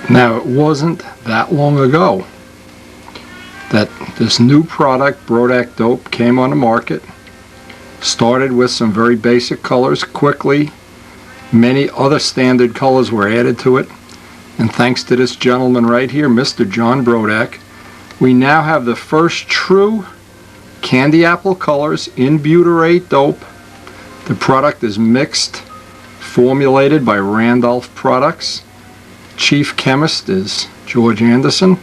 Now, it wasn't that long ago that this new product, Brodak Dope, came on the market. Started with some very basic colors. Quickly, many other standard colors were added to it. And thanks to this gentleman right here, Mr. John Brodak, we now have the first true candy apple colors in butyrate dope. The product is mixed, formulated by Randolph Products. Chief chemist is George Anderson.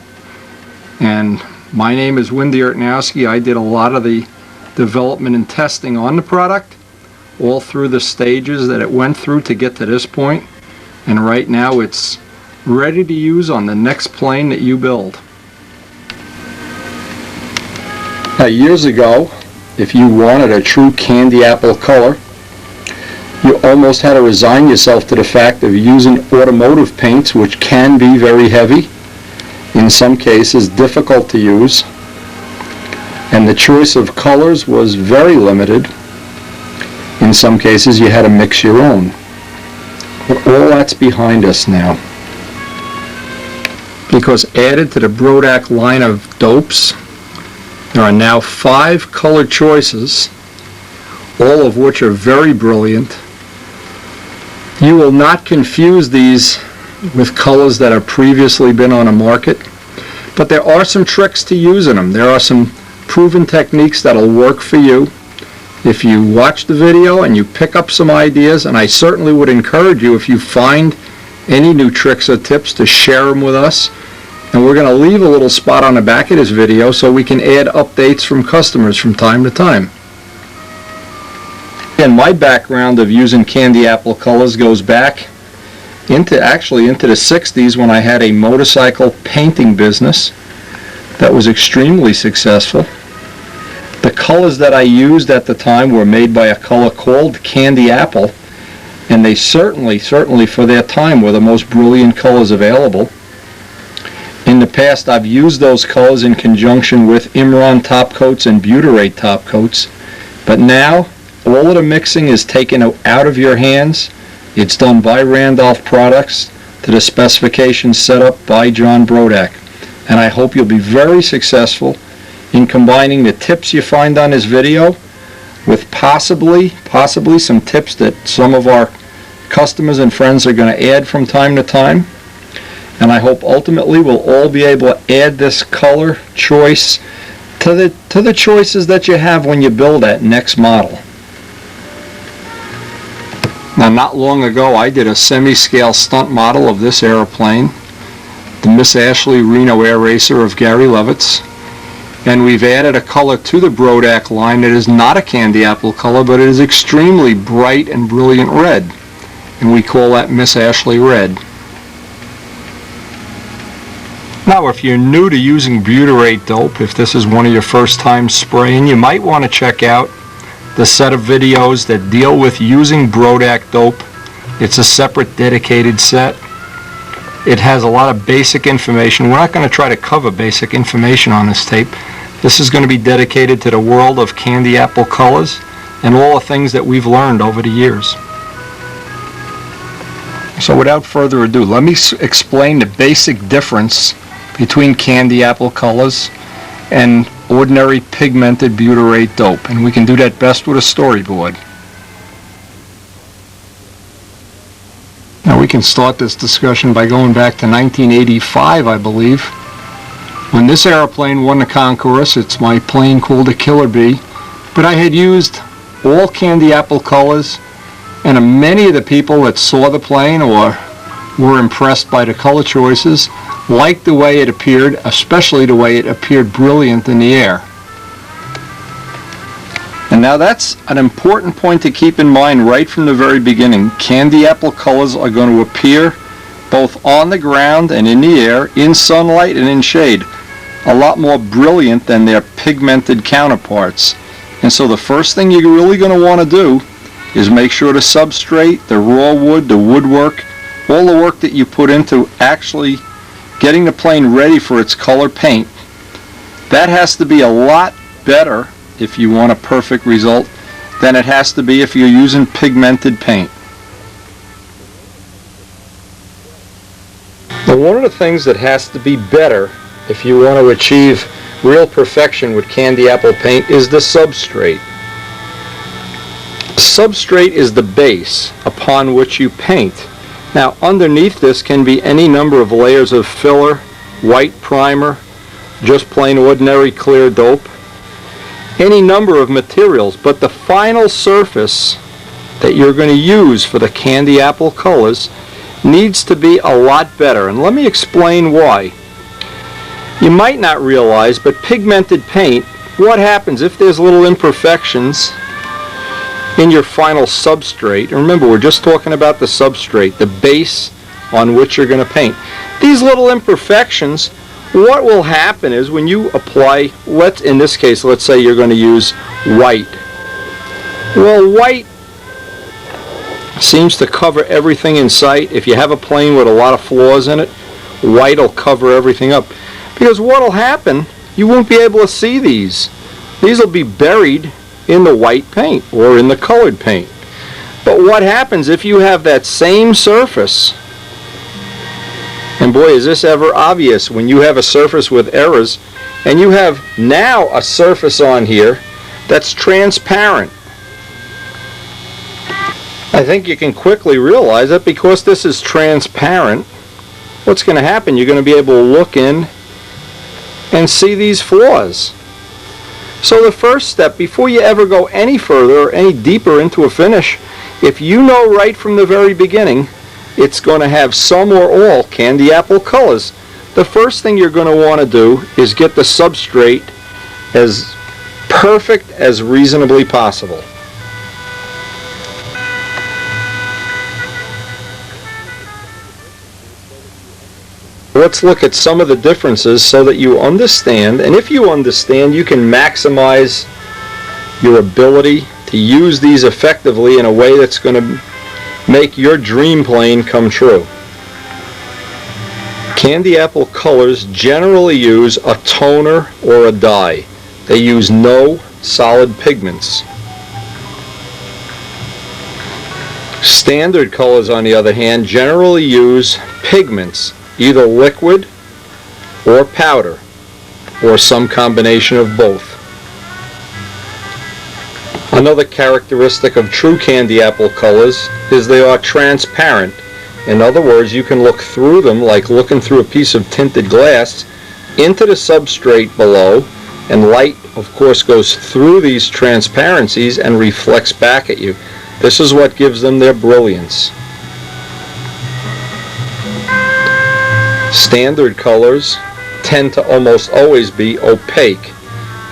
And my name is Wendy Ertnowski. I did a lot of the development and testing on the product, all through the stages that it went through to get to this point. And right now it's ready to use on the next plane that you build. Now, years ago, if you wanted a true candy apple color, you almost had to resign yourself to the fact of using automotive paints, which can be very heavy, in some cases difficult to use, and the choice of colors was very limited. In some cases you had to mix your own. But all that's behind us now, because added to the Brodak line of dopes, there are now 5 color choices, all of which are very brilliant. You will not confuse these with colors that have previously been on the market, but there are some tricks to using them. There are some proven techniques that'll work for you if you watch the video and you pick up some ideas. And I certainly would encourage you, if you find any new tricks or tips, to share them with us. And we're going to leave a little spot on the back of this video so we can add updates from customers from time to time. And my background of using candy apple colors goes back into the 60s, when I had a motorcycle painting business that was extremely successful. The colors that I used at the time were made by a color called candy apple, and they certainly for their time were the most brilliant colors available. In the past, I've used those colors in conjunction with Imron top coats and butyrate top coats, but now all of the mixing is taken out of your hands. It's done by Randolph Products to the specifications set up by John Brodak. And I hope you'll be very successful in combining the tips you find on this video with possibly some tips that some of our customers and friends are going to add from time to time. And I hope ultimately we'll all be able to add this color choice to the choices that you have when you build that next model. Now, not long ago, I did a semi-scale stunt model of this airplane, the Miss Ashley Reno Air Racer of Gary Levitz, and we've added a color to the Brodak line that is not a candy apple color, but it is extremely bright and brilliant red, and we call that Miss Ashley Red. Now, if you're new to using butyrate dope, if this is one of your first time spraying, you might want to check out the set of videos that deal with using Brodak dope. It's a separate dedicated set. It has a lot of basic information. We're not going to try to cover basic information on this tape. This is going to be dedicated to the world of candy apple colors and all the things that we've learned over the years. So without further ado, let me explain the basic difference between candy apple colors and ordinary pigmented butyrate dope, and we can do that best with a storyboard. Now, we can start this discussion by going back to 1985, I believe, when this airplane won the concourse. It's my plane called the Killer Bee, but I had used all candy apple colors, and many of the people that saw the plane or were impressed by the color choices liked the way it appeared, especially the way it appeared brilliant in the air. And now that's an important point to keep in mind right from the very beginning. Candy apple colors are going to appear both on the ground and in the air, in sunlight and in shade, a lot more brilliant than their pigmented counterparts. And so the first thing you're really going to want to do is make sure the substrate, the raw wood, the woodwork, all the work that you put into actually getting the plane ready for its color paint, that has to be a lot better if you want a perfect result than it has to be if you're using pigmented paint. The one of the things that has to be better if you want to achieve real perfection with candy apple paint is the substrate. Substrate is the base upon which you paint. Now underneath this can be any number of layers of filler, white primer, just plain ordinary clear dope, any number of materials, but the final surface that you're going to use for the candy apple colors needs to be a lot better, and let me explain why. You might not realize, but pigmented paint, what happens if there's little imperfections in your final substrate? And remember, we're just talking about the substrate, the base on which you're going to paint. These little imperfections, what will happen is when you apply, in this case, let's say you're going to use white. Well, white seems to cover everything in sight. If you have a plane with a lot of flaws in it, white will cover everything up. Because what will happen, you won't be able to see these. These will be buried in the white paint or in the colored paint. But what happens if you have that same surface, and boy is this ever obvious when you have a surface with errors, and you have now a surface on here that's transparent. I think you can quickly realize that because this is transparent, what's going to happen, you're going to be able to look in and see these flaws. So the first step, before you ever go any further or any deeper into a finish, if you know right from the very beginning it's going to have some or all candy apple colors, the first thing you're going to want to do is get the substrate as perfect as reasonably possible. Let's look at some of the differences so that you understand, and if you understand, you can maximize your ability to use these effectively in a way that's going to make your dream plane come true. Candy apple colors generally use a toner or a dye. They use no solid pigments. Standard colors, on the other hand, generally use pigments, either liquid or powder, or some combination of both. Another characteristic of true candy apple colors is they are transparent. In other words, you can look through them like looking through a piece of tinted glass into the substrate below, and light, of course, goes through these transparencies and reflects back at you. This is what gives them their brilliance. Standard colors tend to almost always be opaque.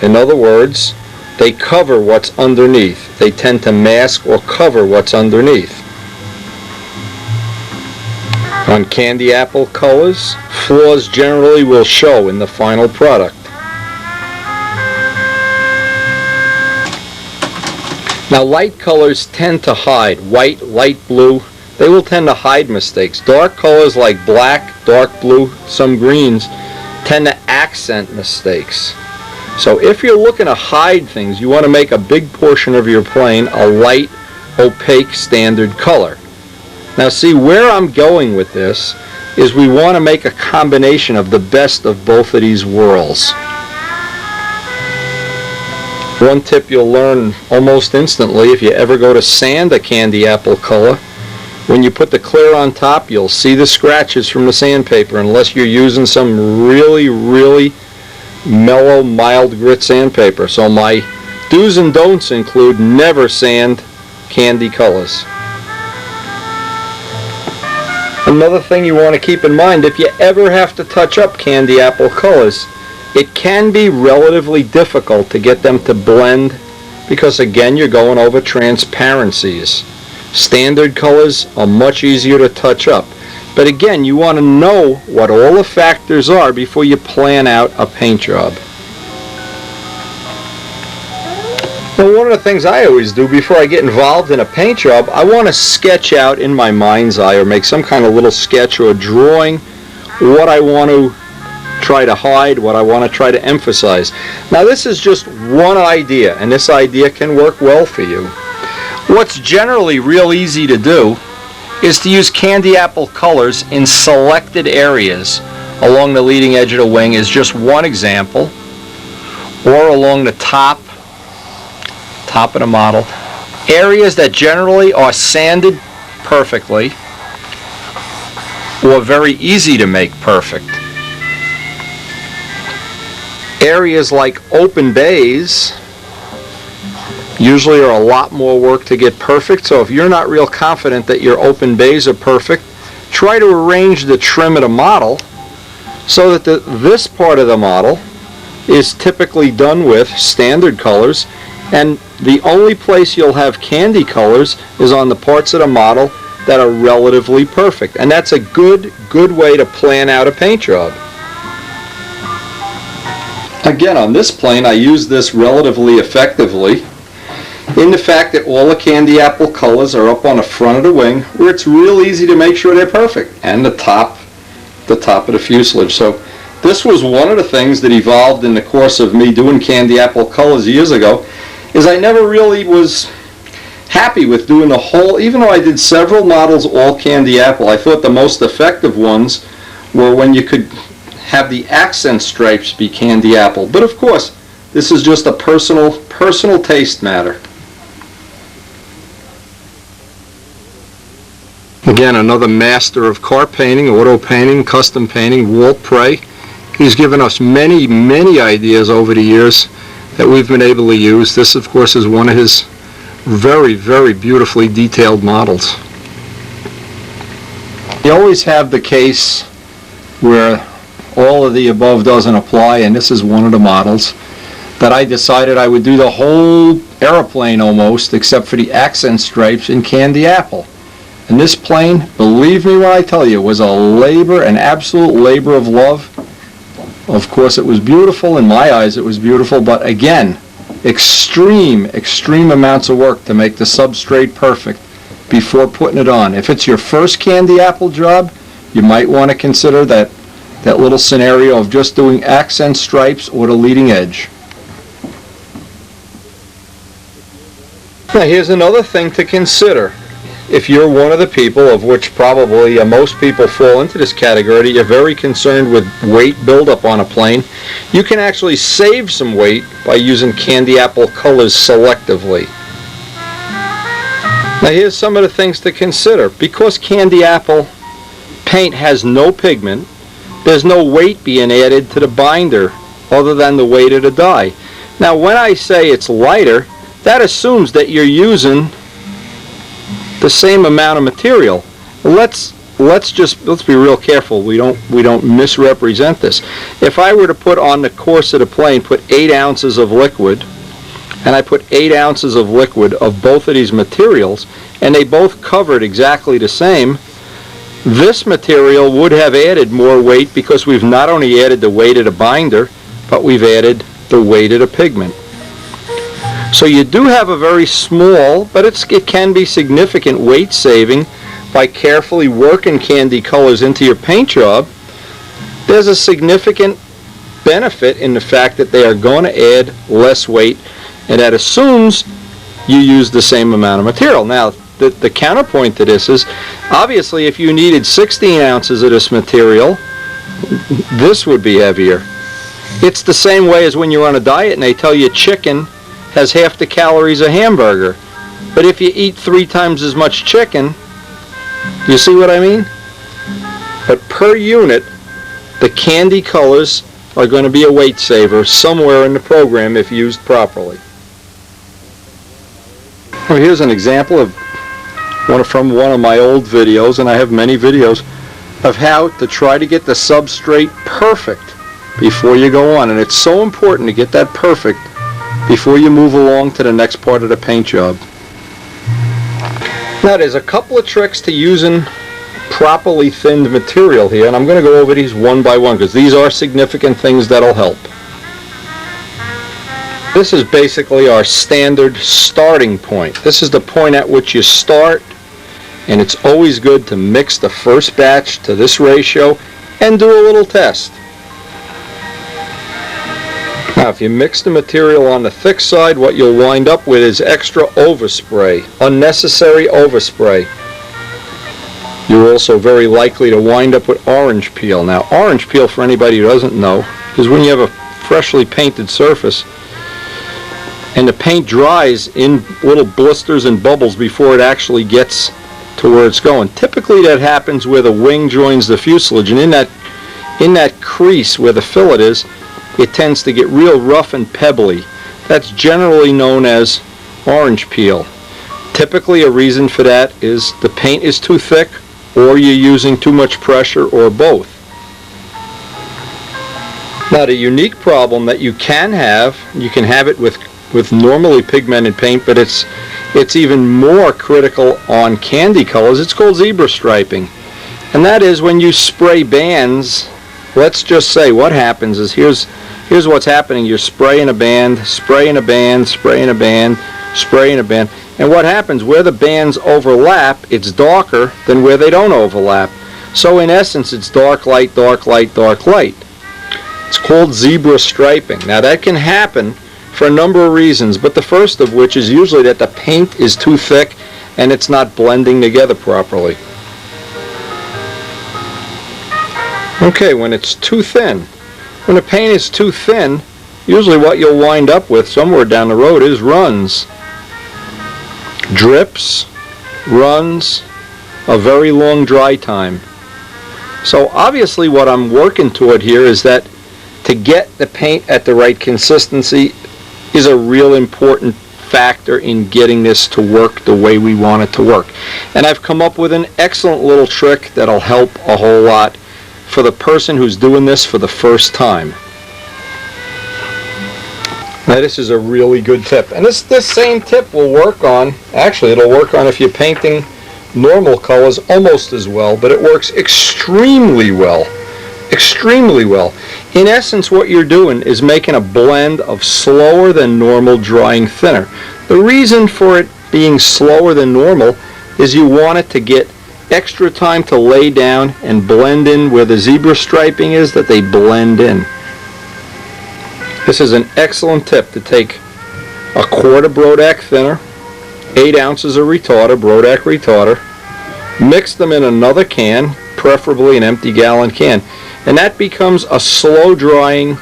In other words, they cover what's underneath. They tend to mask or cover what's underneath. On candy apple colors, flaws generally will show in the final product. Now, light colors tend to hide. White, light blue, they will tend to hide mistakes. Dark colors like black, dark blue, some greens tend to accent mistakes. So if you're looking to hide things, you want to make a big portion of your plane a light, opaque standard color. Now see, where I'm going with this is we want to make a combination of the best of both of these worlds. One tip you'll learn almost instantly if you ever go to sand a candy apple color, when you put the clear on top, you'll see the scratches from the sandpaper unless you're using some really, really mellow, mild grit sandpaper. So my do's and don'ts include never sand candy colors. Another thing you want to keep in mind, if you ever have to touch up candy apple colors, it can be relatively difficult to get them to blend because, again, you're going over transparencies. Standard colors are much easier to touch up. But again, you want to know what all the factors are before you plan out a paint job. Well, one of the things I always do before I get involved in a paint job, I want to sketch out in my mind's eye or make some kind of little sketch or drawing what I want to try to hide, what I want to try to emphasize. Now this is just one idea, and this idea can work well for you. What's generally real easy to do is to use candy apple colors in selected areas along the leading edge of the wing is just one example, or along the top of the model. Areas that generally are sanded perfectly or very easy to make perfect. Areas like open bays usually are a lot more work to get perfect, so if you're not real confident that your open bays are perfect, try to arrange the trim of the model so that this part of the model is typically done with standard colors, and the only place you'll have candy colors is on the parts of the model that are relatively perfect. And that's a good way to plan out a paint job. Again, on this plane I use this relatively effectively in the fact that all the candy apple colors are up on the front of the wing, where it's real easy to make sure they're perfect, and the top of the fuselage. So this was one of the things that evolved in the course of me doing candy apple colors years ago, is I never really was happy with doing the whole, even though I did several models all candy apple, I thought the most effective ones were when you could have the accent stripes be candy apple. But of course, this is just a personal taste matter. Again, another master of car painting, auto painting, custom painting, Walt Prey. He's given us many ideas over the years that we've been able to use. This, of course, is one of his very beautifully detailed models. You always have the case where all of the above doesn't apply, and this is one of the models that I decided I would do the whole airplane almost, except for the accent stripes in candy apple. And this plane, believe me when I tell you, was a labor, an absolute labor of love. Of course, it was beautiful. In my eyes, it was beautiful. But again, extreme amounts of work to make the substrate perfect before putting it on. If it's your first candy apple job, you might want to consider that little scenario of just doing accent stripes or the leading edge. Now, here's another thing to consider. If you're one of the people, of which probably most people fall into this category, you're very concerned with weight buildup on a plane, you can actually save some weight by using candy apple colors selectively. Now here's some of the things to consider. Because candy apple paint has no pigment, there's no weight being added to the binder other than the weight of the dye. Now when I say it's lighter, that assumes that you're using the same amount of material. Let's be real careful. We don't misrepresent this. If I were to put on the course of the plane, put 8 ounces of liquid, and I put 8 ounces of liquid of both of these materials, and they both covered exactly the same, this material would have added more weight because we've not only added the weight of the binder, but we've added the weight of the pigment. So you do have a very small, but it can be significant weight saving by carefully working candy colors into your paint job. There's a significant benefit in the fact that they are going to add less weight, and that assumes you use the same amount of material. Now, the counterpoint to this is, obviously, if you needed 16 ounces of this material, this would be heavier. It's the same way as when you're on a diet and they tell you chicken has half the calories of hamburger. But if you eat 3 times as much chicken, you see what I mean? But per unit, the candy colors are going to be a weight saver somewhere in the program if used properly. Well, here's an example of from one of my old videos, and I have many videos, of how to try to get the substrate perfect before you go on. And it's so important to get that perfect before you move along to the next part of the paint job. Now there's a couple of tricks to using properly thinned material here, and I'm going to go over these one by one because these are significant things that'll help. This is basically our standard starting point. This is the point at which you start, and it's always good to mix the first batch to this ratio and do a little test. Now if you mix the material on the thick side, what you'll wind up with is extra overspray, unnecessary overspray. you're also very likely to wind up with orange peel. Now, orange peel, for anybody who doesn't know, is when you have a freshly painted surface and the paint dries in little blisters and bubbles before it actually gets to where it's going. Typically that happens where the wing joins the fuselage, and in that crease where the fillet is, it tends to get real rough and pebbly. That's generally known as orange peel. Typically a reason for that is the paint is too thick, or you're using too much pressure, or both. Now, the unique problem that you can have it with normally pigmented paint, but it's even more critical on candy colors. It's called zebra striping. And that is when you spray bands. Let's just say what happens is, here's what's happening. You're spraying a band, spraying a band, spraying a band, spraying a band. And what happens, where the bands overlap, it's darker than where they don't overlap. So in essence, it's dark, light, dark, light, dark, light. It's called zebra striping. Now that can happen for a number of reasons, but the first of which is usually that the paint is too thick and it's not blending together properly. Okay, when it's too thin. When the paint is too thin, usually what you'll wind up with somewhere down the road is runs. Drips, runs, a very long dry time. So obviously what I'm working toward here is that to get the paint at the right consistency is a real important factor in getting this to work the way we want it to work. And I've come up with an excellent little trick that'll help a whole lot for the person who's doing this for the first time. Now this is a really good tip, and this same tip will work on, actually it'll work on if you're painting normal colors almost as well, but it works extremely well. Extremely well. In essence, what you're doing is making a blend of slower than normal drying thinner. The reason for it being slower than normal is you want it to get extra time to lay down and blend in where the zebra striping is, that they blend in. This is an excellent tip to take a quart of Brodak thinner, 8 ounces of retarder, Brodak retarder, mix them in another can, preferably an empty gallon can, and that becomes a slow drying.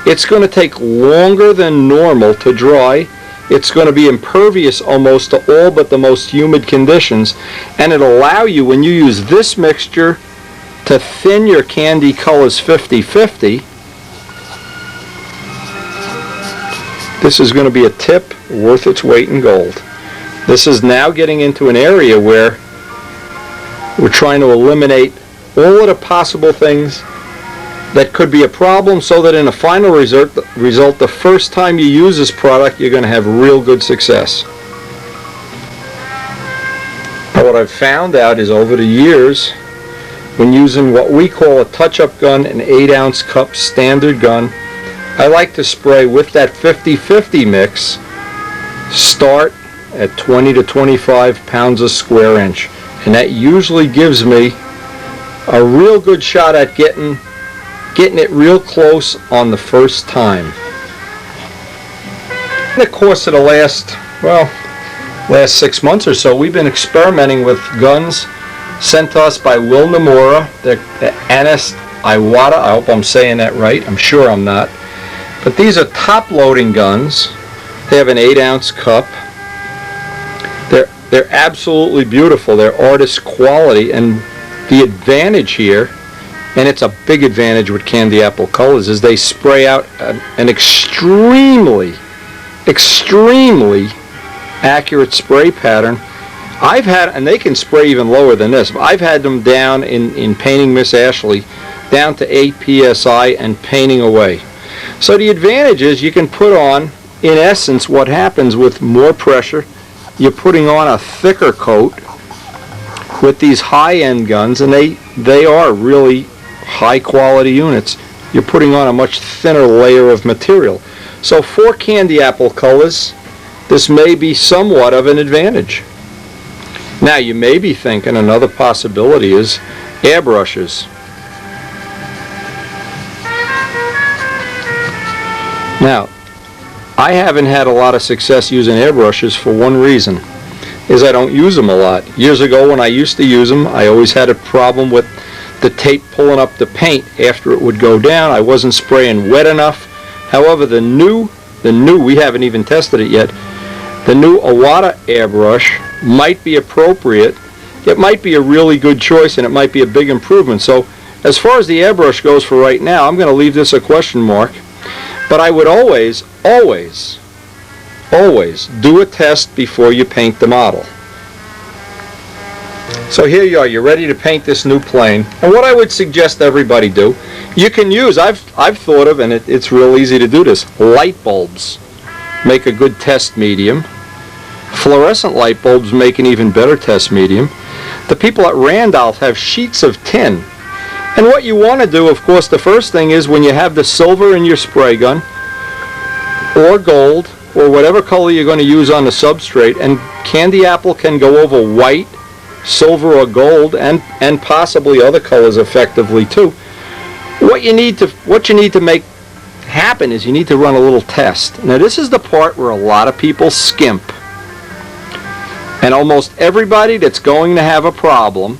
It's going to take longer than normal to dry. It's going to be impervious almost to all but the most humid conditions, and it'll allow you, when you use this mixture, to thin your candy colors 50-50. This is going to be a tip worth its weight in gold. This is now getting into an area where we're trying to eliminate all of the possible things that could be a problem, so that in a final result, the first time you use this product, you're going to have real good success. Now, what I've found out is over the years, when using what we call a touch-up gun, an 8-ounce cup standard gun, I like to spray with that 50-50 mix, start at 20 to 25 pounds a square inch. And that usually gives me a real good shot at getting it real close on the first time. In the course of the last 6 months or so, we've been experimenting with guns sent to us by Will Nomura, the Anis Iwata. I hope I'm saying that right. I'm sure I'm not. But these are top-loading guns. They have an 8-ounce cup. They're absolutely beautiful. They're artist quality, and the advantage here, and it's a big advantage with Candy AppleColors, is they spray out an extremely accurate spray pattern. I've had, and they can spray even lower than this, I've had them down in painting Miss Ashley down to 8 psi and painting away. So the advantage is you can put on, in essence, what happens with more pressure, you're putting on a thicker coat with these high-end guns, and they are really high-quality units. You're putting on a much thinner layer of material. So for Candy AppleColors, this may be somewhat of an advantage. Now, you may be thinking another possibility is airbrushes. Now, I haven't had a lot of success using airbrushes for one reason, is I don't use them a lot. Years ago when I used to use them, I always had a problem with the tape pulling up the paint after it would go down. I wasn't spraying wet enough. However, the new, we haven't even tested it yet, the new Awada airbrush might be appropriate. It might be a really good choice, and it might be a big improvement. So as far as the airbrush goes for right now, I'm going to leave this a question mark. But I would always do a test before you paint the model. So here you are, you're ready to paint this new plane. And what I would suggest everybody do, you can use, I've thought of, and it's real easy to do this, light bulbs make a good test medium. Fluorescent light bulbs make an even better test medium. The people at Randolph have sheets of tin. And what you want to do, of course, the first thing is when you have the silver in your spray gun, or gold, or whatever color you're going to use on the substrate, and candy apple can go over white, silver, or gold, and possibly other colors effectively too. What you need to make happen is you need to run a little test. Now this is the part where a lot of people skimp. And almost everybody that's going to have a problem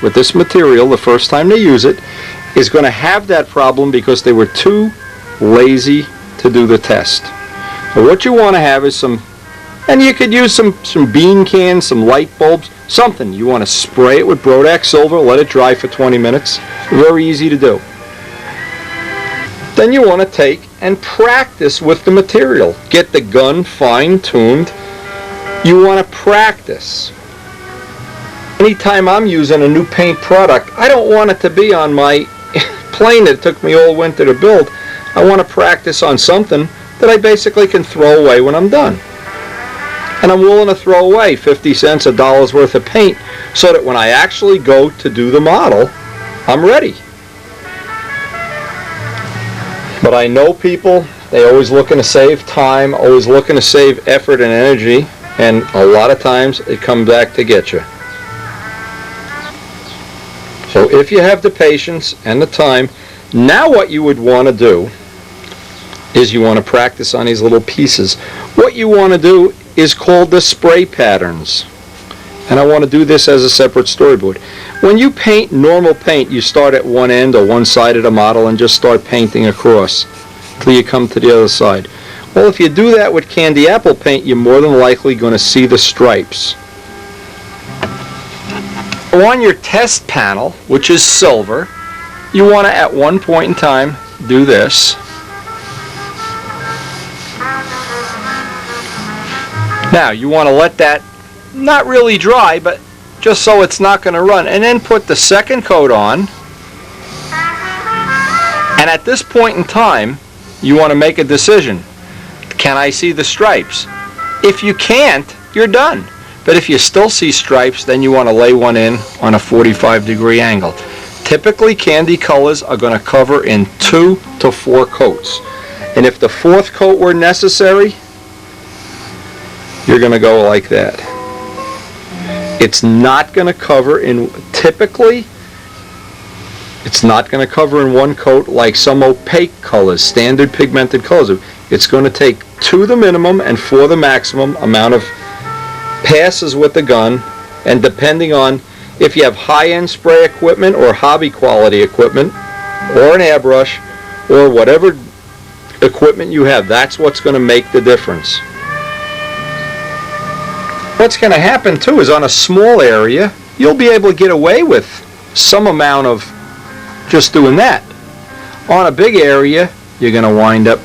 with this material the first time they use it is going to have that problem because they were too lazy to do the test. So what you want to have is some, and you could use some bean cans, some light bulbs, something. You want to spray it with Brodak silver, let it dry for 20 minutes. Very easy to do. Then you want to take and practice with the material. Get the gun fine-tuned. You want to practice. Anytime I'm using a new paint product, I don't want it to be on my plane that took me all winter to build. I want to practice on something that I basically can throw away when I'm done. And I'm willing to throw away 50 cents, $1 worth of paint so that when I actually go to do the model, I'm ready. But I know people, they're always looking to save time, always looking to save effort and energy, and a lot of times it comes back to get you. So if you have the patience and the time, now what you would want to do is you want to practice on these little pieces. What you want to do is called the spray patterns. And I want to do this as a separate storyboard. When you paint normal paint, you start at one end or one side of the model and just start painting across till you come to the other side. Well, if you do that with candy apple paint, you're more than likely going to see the stripes. On your test panel, which is silver, you want to at one point in time do this. Now you want to let that not really dry, but just so it's not going to run, and then put the second coat on. And at this point in time you want to make a decision. Can I see the stripes? If you can't, you're done. But if you still see stripes, then you want to lay one in on a 45-degree angle. Typically candy colors are going to cover in 2 to 4 coats. And if the 4th coat were necessary, you're going to go like that. It's not going to cover in, typically, it's not going to cover in 1 coat like some opaque colors, standard pigmented colors. It's going to take 2 the minimum and 4 the maximum amount of passes with the gun, and depending on if you have high-end spray equipment or hobby quality equipment or an airbrush or whatever equipment you have, that's what's going to make the difference. What's going to happen too is on a small area you'll be able to get away with some amount of just doing that. On a big area you're going to wind up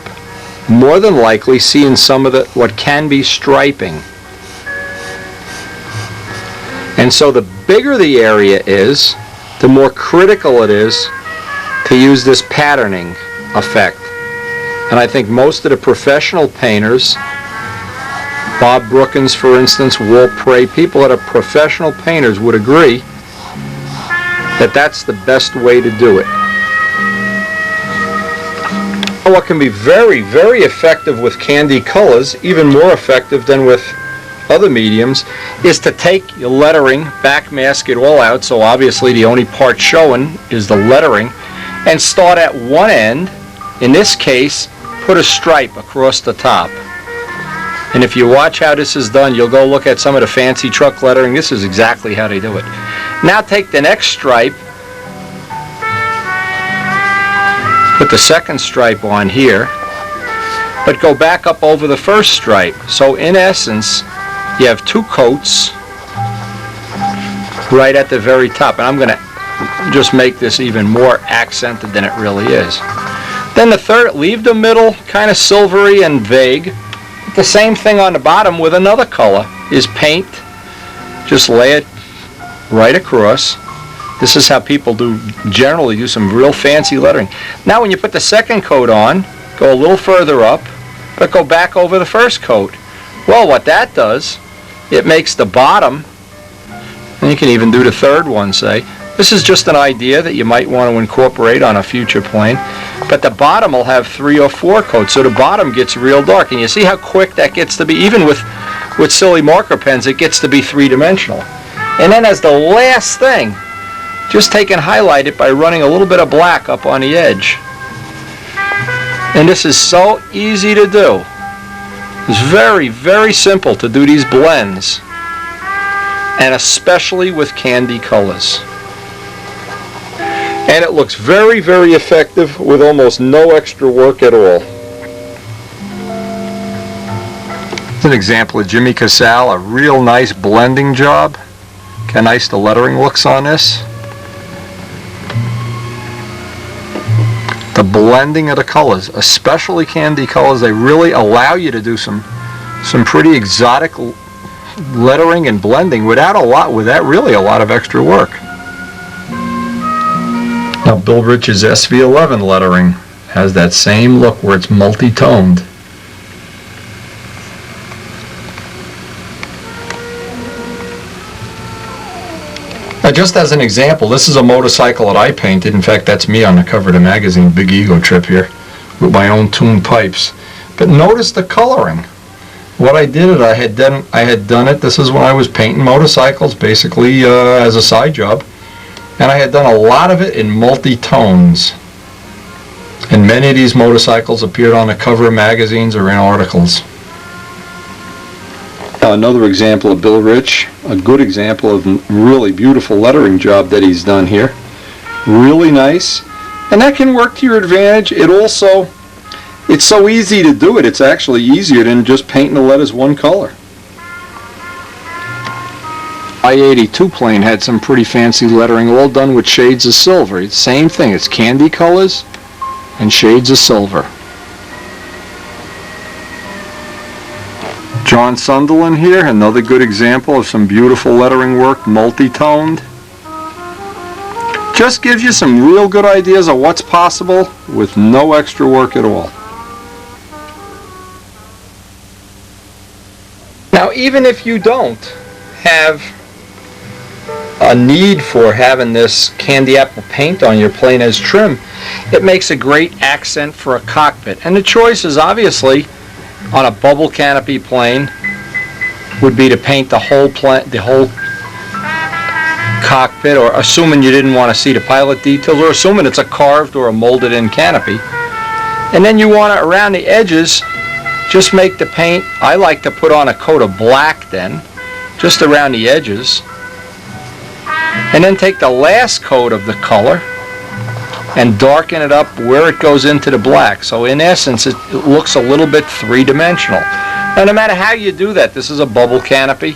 more than likely seeing some of the what can be striping. And so the bigger the area is, the more critical it is to use this patterning effect. And I think most of the professional painters, Bob Brookins for instance, Walt Prey, people that are professional painters would agree that that's the best way to do it. What can be very, very effective with candy colors, even more effective than with other mediums, is to take your lettering, backmask it all out, so obviously the only part showing is the lettering, and start at one end. In this case, put a stripe across the top. And if you watch how this is done, you'll go look at some of the fancy truck lettering. This is exactly how they do it. Now take the next stripe, put the second stripe on here, but go back up over the first stripe. So in essence, you have two coats right at the very top. And I'm going to just make this even more accented than it really is. Then the third, leave the middle kind of silvery and vague. The same thing on the bottom with another color is paint. Just lay it right across. This is how people generally do some real fancy lettering. Now when you put the second coat on, go a little further up, but go back over the first coat. Well, what that does, it makes the bottom, and you can even do the third one, say. This is just an idea that you might want to incorporate on a future plane. But the bottom will have 3 or 4 coats, so the bottom gets real dark. And you see how quick that gets to be, even with silly marker pens, it gets to be three-dimensional. And then as the last thing, just take and highlight it by running a little bit of black up on the edge. And this is so easy to do. It's very, very simple to do these blends, and especially with candy colors. And it looks very, very effective with almost no extra work at all. It's an example of Jimmy Casale, a real nice blending job. Look how nice the lettering looks on this. The blending of the colors, especially candy colors, they really allow you to do some pretty exotic lettering and blending without really a lot of extra work. Now Bill Rich's SV11 lettering has that same look where it's multi-toned. Now just as an example, this is a motorcycle that I painted. In fact, that's me on the cover of the magazine, Big Ego Trip here, with my own tuned pipes. But notice the coloring. What I did, I had done it, this is when I was painting motorcycles, basically as a side job. And I had done a lot of it in multi-tones. And many of these motorcycles appeared on the cover of magazines or in articles. Now another example of Bill Rich, a good example of a really beautiful lettering job that he's done here. Really nice. And that can work to your advantage. It's so easy to do it, it's actually easier than just painting the letters one color. I-82 plane had some pretty fancy lettering, all done with shades of silver. It's the same thing, it's candy colors and shades of silver. John Sunderland here, another good example of some beautiful lettering work, multi-toned. Just gives you some real good ideas of what's possible with no extra work at all. Now even if you don't have a need for having this candy apple paint on your plane as trim, it makes a great accent for a cockpit. And the choice is obviously on a bubble canopy plane would be to paint the whole cockpit, or assuming you didn't want to see the pilot details, or assuming it's a carved or a molded in canopy. And then you want to, around the edges, just make the paint, I like to put on a coat of black then, just around the edges. And then take the last coat of the color and darken it up where it goes into the black. So in essence, it looks a little bit three-dimensional. Now no matter how you do that, this is a bubble canopy.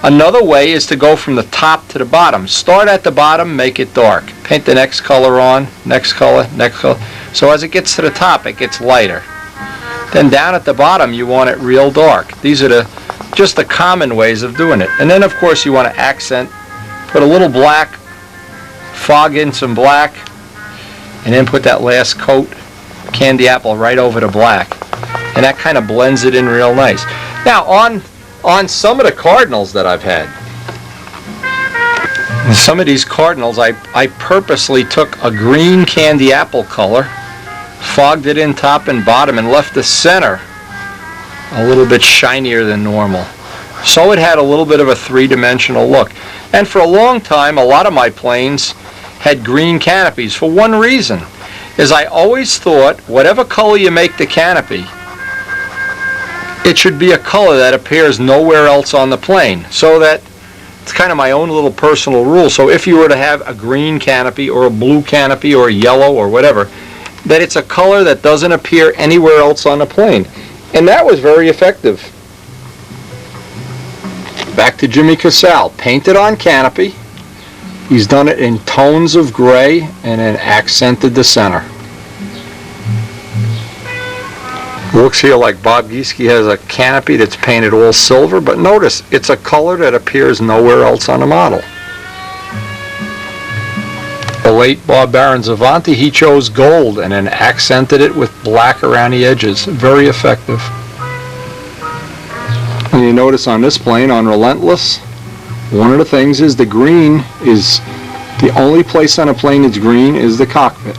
Another way is to go from the top to the bottom. Start at the bottom, make it dark. Paint the next color on, next color, next color. So as it gets to the top, it gets lighter. Then down at the bottom, you want it real dark. These are just the common ways of doing it. And then of course you want to accent, put a little black, fog in some black, and then put that last coat, candy apple, right over the black. And that kind of blends it in real nice. Now on some of the cardinals that I've had, some of these cardinals I purposely took a green candy apple color, fogged it in top and bottom, and left the center a little bit shinier than normal. So it had a little bit of a three-dimensional look. And for a long time, a lot of my planes had green canopies for one reason, is I always thought whatever color you make the canopy, it should be a color that appears nowhere else on the plane, so that it's kind of my own little personal rule. So if you were to have a green canopy or a blue canopy or a yellow or whatever, that it's a color that doesn't appear anywhere else on the plane. And that was very effective. Back to Jimmy Casal, painted on canopy. He's done it in tones of gray and then accented the center. Looks here like Bob Gieske has a canopy that's painted all silver, but notice it's a color that appears nowhere else on the model. The late Bob Baron-Zavanti, he chose gold and then accented it with black around the edges. Very effective. And you notice on this plane, on Relentless, one of the things is the green is, the only place on a plane that's green is the cockpit.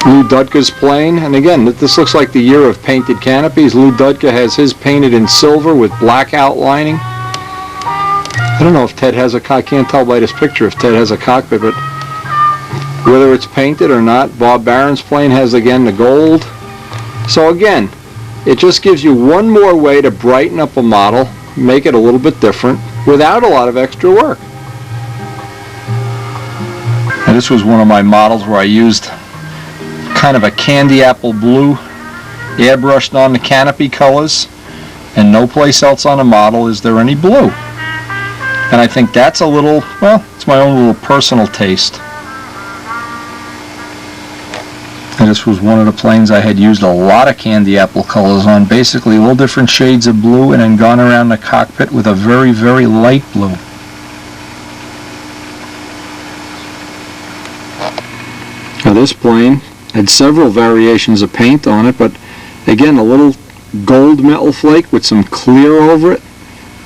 Lou Dudka's plane, and again, this looks like the year of painted canopies. Lou Dudka has his painted in silver with black outlining. I don't know if Ted has I can't tell by this picture if Ted has a cockpit, but whether it's painted or not, Bob Barron's plane has again the gold. So again, it just gives you one more way to brighten up a model, make it a little bit different, without a lot of extra work. And this was one of my models where I used kind of a candy apple blue airbrushed on the canopy colors, and no place else on the model is there any blue. And I think that's a little, well, it's my own little personal taste. And this was one of the planes I had used a lot of candy apple colors on, basically all different shades of blue, and then gone around the cockpit with a very, very light blue. Now this plane had several variations of paint on it, but again, a little gold metal flake with some clear over it,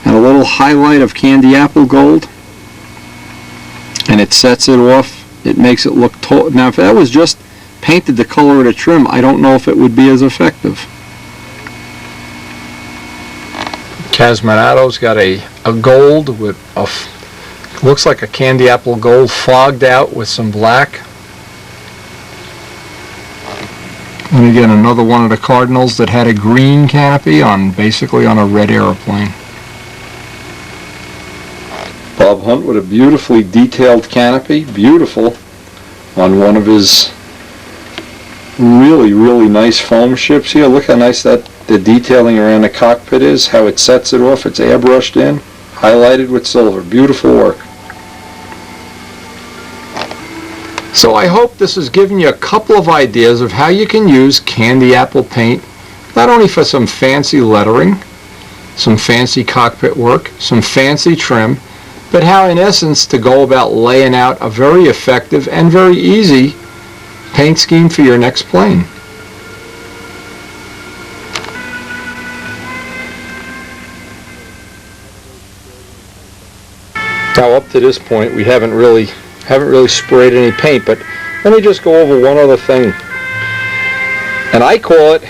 and a little highlight of candy apple gold, and it sets it off. It makes it look now if that was just painted the color of the trim, I don't know if it would be as effective. Casmanato's got a gold with a, looks like a candy apple gold fogged out with some black. And again, another one of the Cardinals that had a green canopy on, basically on a red airplane. Bob Hunt with a beautifully detailed canopy, beautiful, on one of his really, really nice foam ships here. Look how nice that the detailing around the cockpit is, how it sets it off. It's airbrushed in, highlighted with silver. Beautiful work. So I hope this has given you a couple of ideas of how you can use candy apple paint, not only for some fancy lettering, some fancy cockpit work, some fancy trim, but how in essence to go about laying out a very effective and very easy paint scheme for your next plane. Now up to this point we haven't really sprayed any paint, but let me just go over one other thing. And I call it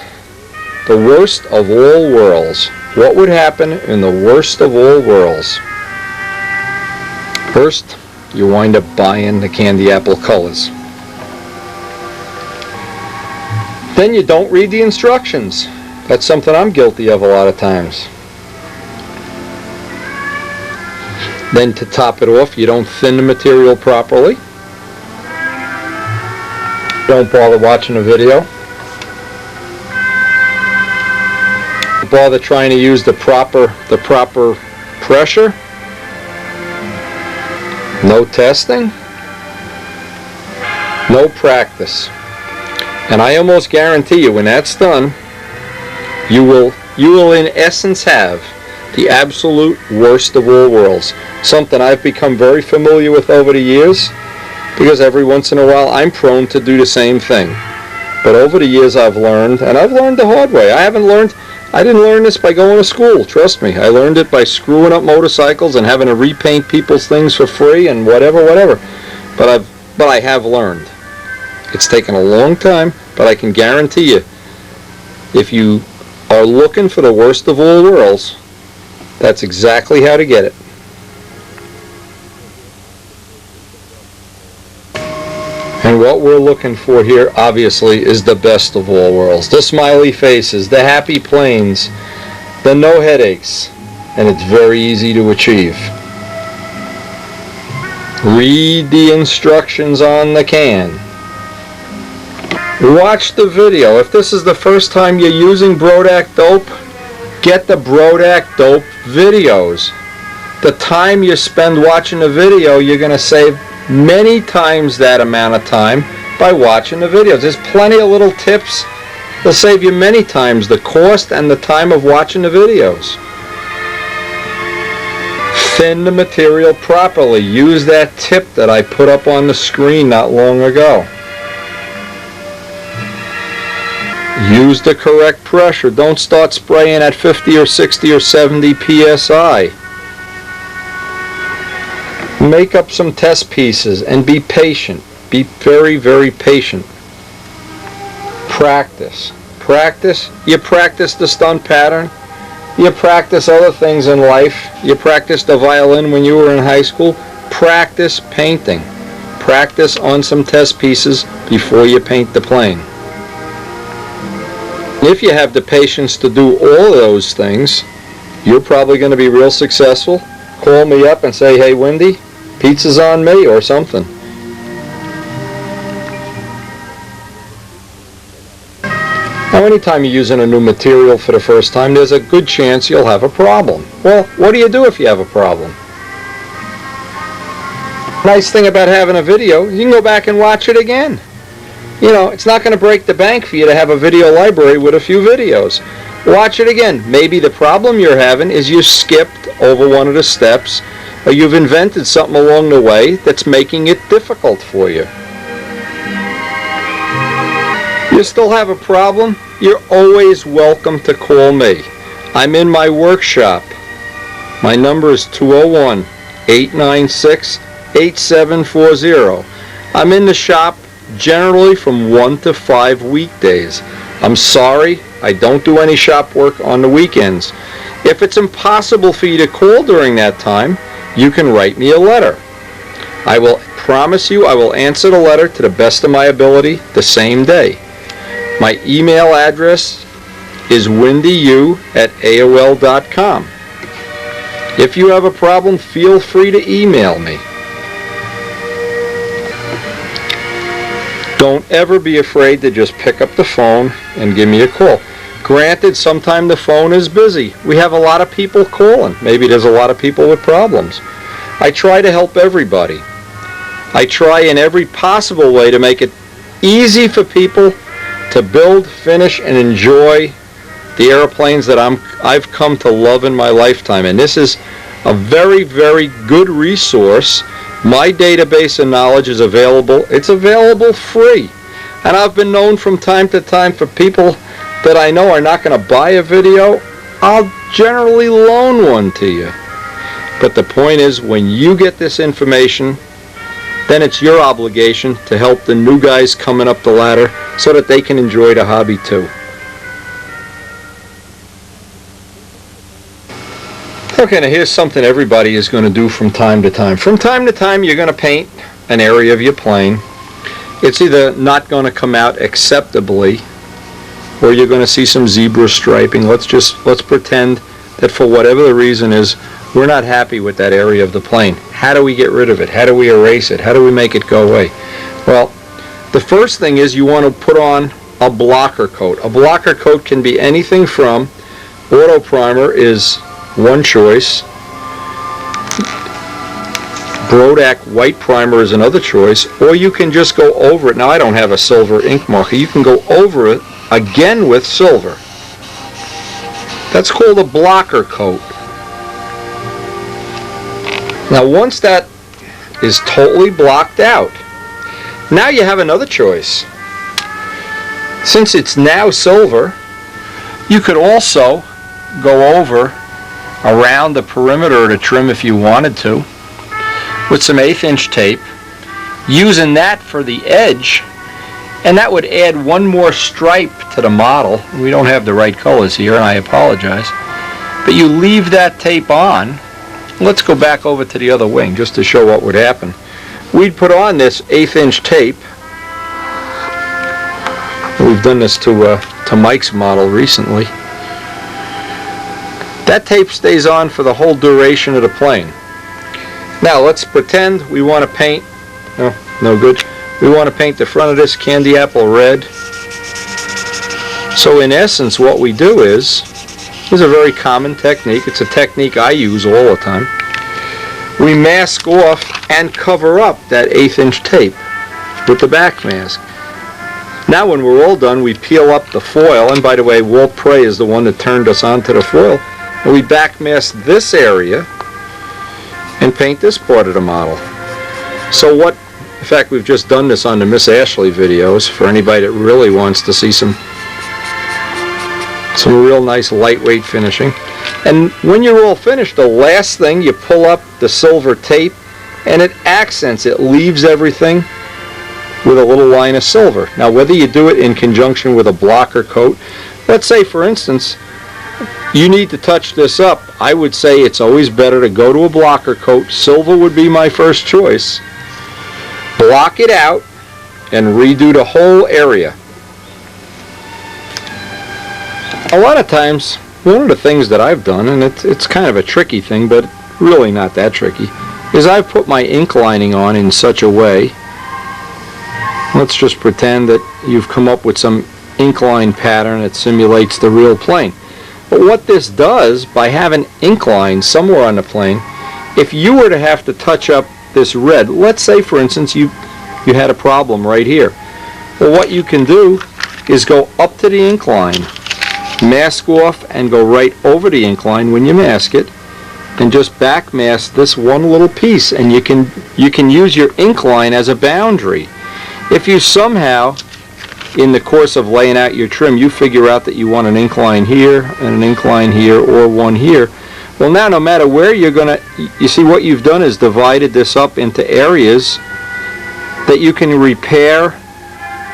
the worst of all worlds. What would happen in the worst of all worlds? First, you wind up buying the candy apple colors. Then you don't read the instructions. That's something I'm guilty of a lot of times. Then to top it off, you don't thin the material properly. Don't bother watching a video. Don't bother trying to use the proper pressure. No testing. No practice. And I almost guarantee you when that's done, you will in essence have the absolute worst of all worlds. Something I've become very familiar with over the years, because every once in a while I'm prone to do the same thing. But over the years I've learned, and I've learned the hard way. I didn't learn this by going to school, trust me. I learned it by screwing up motorcycles and having to repaint people's things for free and whatever. But I have learned. It's taken a long time, but I can guarantee you, if you are looking for the worst of all worlds, that's exactly how to get it. And what we're looking for here, obviously, is the best of all worlds. The smiley faces, the happy planes, the no headaches, and it's very easy to achieve. Read the instructions on the can. Watch the video. If this is the first time you're using Brodak Dope, get the Brodak Dope videos. The time you spend watching the video, you're going to save many times that amount of time by watching the videos. There's plenty of little tips that'll save you many times the cost and the time of watching the videos. Thin the material properly. Use that tip that I put up on the screen not long ago. Use the correct pressure. Don't start spraying at 50 or 60 or 70 psi. Make up some test pieces and be patient. Be very, very patient. Practice. Practice. You practice the stunt pattern. You practice other things in life. You practiced the violin when you were in high school. Practice painting. Practice on some test pieces before you paint the plane. If you have the patience to do all of those things, you're probably going to be real successful. Call me up and say, hey Wendy, pizza's on me or something. Now anytime you're using a new material for the first time, there's a good chance you'll have a problem. Well, what do you do if you have a problem? Nice thing about having a video, you can go back and watch it again. You know, it's not going to break the bank for you to have a video library with a few videos. Watch it again. Maybe the problem you're having is you skipped over one of the steps, or you've invented something along the way that's making it difficult for you. You still have a problem? You're always welcome to call me. I'm in my workshop. My number is 201-896-8740. I'm in the shop generally from 1 to 5 weekdays. I'm sorry, I don't do any shop work on the weekends. If it's impossible for you to call during that time, you can write me a letter. I will promise you I will answer the letter to the best of my ability the same day. My email address is wendyu@aol.com. If you have a problem, feel free to email me. Don't ever be afraid to just pick up the phone and give me a call. Granted, sometimes the phone is busy. We have a lot of people calling. Maybe there's a lot of people with problems. I try to help everybody. I try in every possible way to make it easy for people to build, finish, and enjoy the airplanes that I've come to love in my lifetime. And this is a very, very good resource. My database of knowledge is available. It's available free. And I've been known from time to time for people that I know are not going to buy a video, I'll generally loan one to you. But the point is, when you get this information, then it's your obligation to help the new guys coming up the ladder so that they can enjoy the hobby too. Okay, now here's something everybody is going to do from time to time. From time to time, you're going to paint an area of your plane. It's either not going to come out acceptably, or you're going to see some zebra striping. Let's pretend that for whatever the reason is, we're not happy with that area of the plane. How do we get rid of it? How do we erase it? How do we make it go away? Well, the first thing is you want to put on a blocker coat. A blocker coat can be anything from auto primer is one choice. Brodak white primer is another choice, or you can just go over it. Now I don't have a silver ink marker. You can go over it again with silver. That's called a blocker coat. Now once that is totally blocked out, now you have another choice. Since it's now silver, you could also go over around the perimeter of the trim if you wanted to with some 1/8 inch tape, using that for the edge, and that would add one more stripe to the model. We don't have the right colors here, and I apologize, but you leave that tape on. Let's go back over to the other wing just to show what would happen. We'd put on this 1/8 inch tape We've done this to Mike's model recently. That tape stays on for the whole duration of the plane. Now let's pretend we want to paint, no good. We want to paint the front of this candy apple red. So in essence what we do is a very common technique. It's a technique I use all the time. We mask off and cover up that 1/8 inch tape with the back mask. Now when we're all done, we peel up the foil, and by the way, Walt Prey is the one that turned us onto the foil, and we back mask this area and paint this part of the model. So what, in fact, we've just done this on the Miss Ashley videos for anybody that really wants to see some real nice lightweight finishing. And when you're all finished, the last thing, you pull up the silver tape and it accents, it leaves everything with a little line of silver. Now whether you do it in conjunction with a blocker coat, let's say for instance you need to touch this up, I would say it's always better to go to a blocker coat. Silver would be my first choice. Block it out and redo the whole area. A lot of times, one of the things that I've done, and it's kind of a tricky thing, but really not that tricky, is I've put my ink lining on in such a way. Let's just pretend that you've come up with some ink line pattern that simulates the real plane. But what this does, by having ink line somewhere on the plane, if you were to have to touch up this red, let's say for instance you had a problem right here. Well, what you can do is go up to the ink line, mask off, and go right over the ink line when you mask it, and just back mask this one little piece, and you can use your ink line as a boundary. If you somehow, in the course of laying out your trim, you figure out that you want an ink line here and an ink line here or one here, well now no matter where you're gonna, you see what you've done is divided this up into areas that you can repair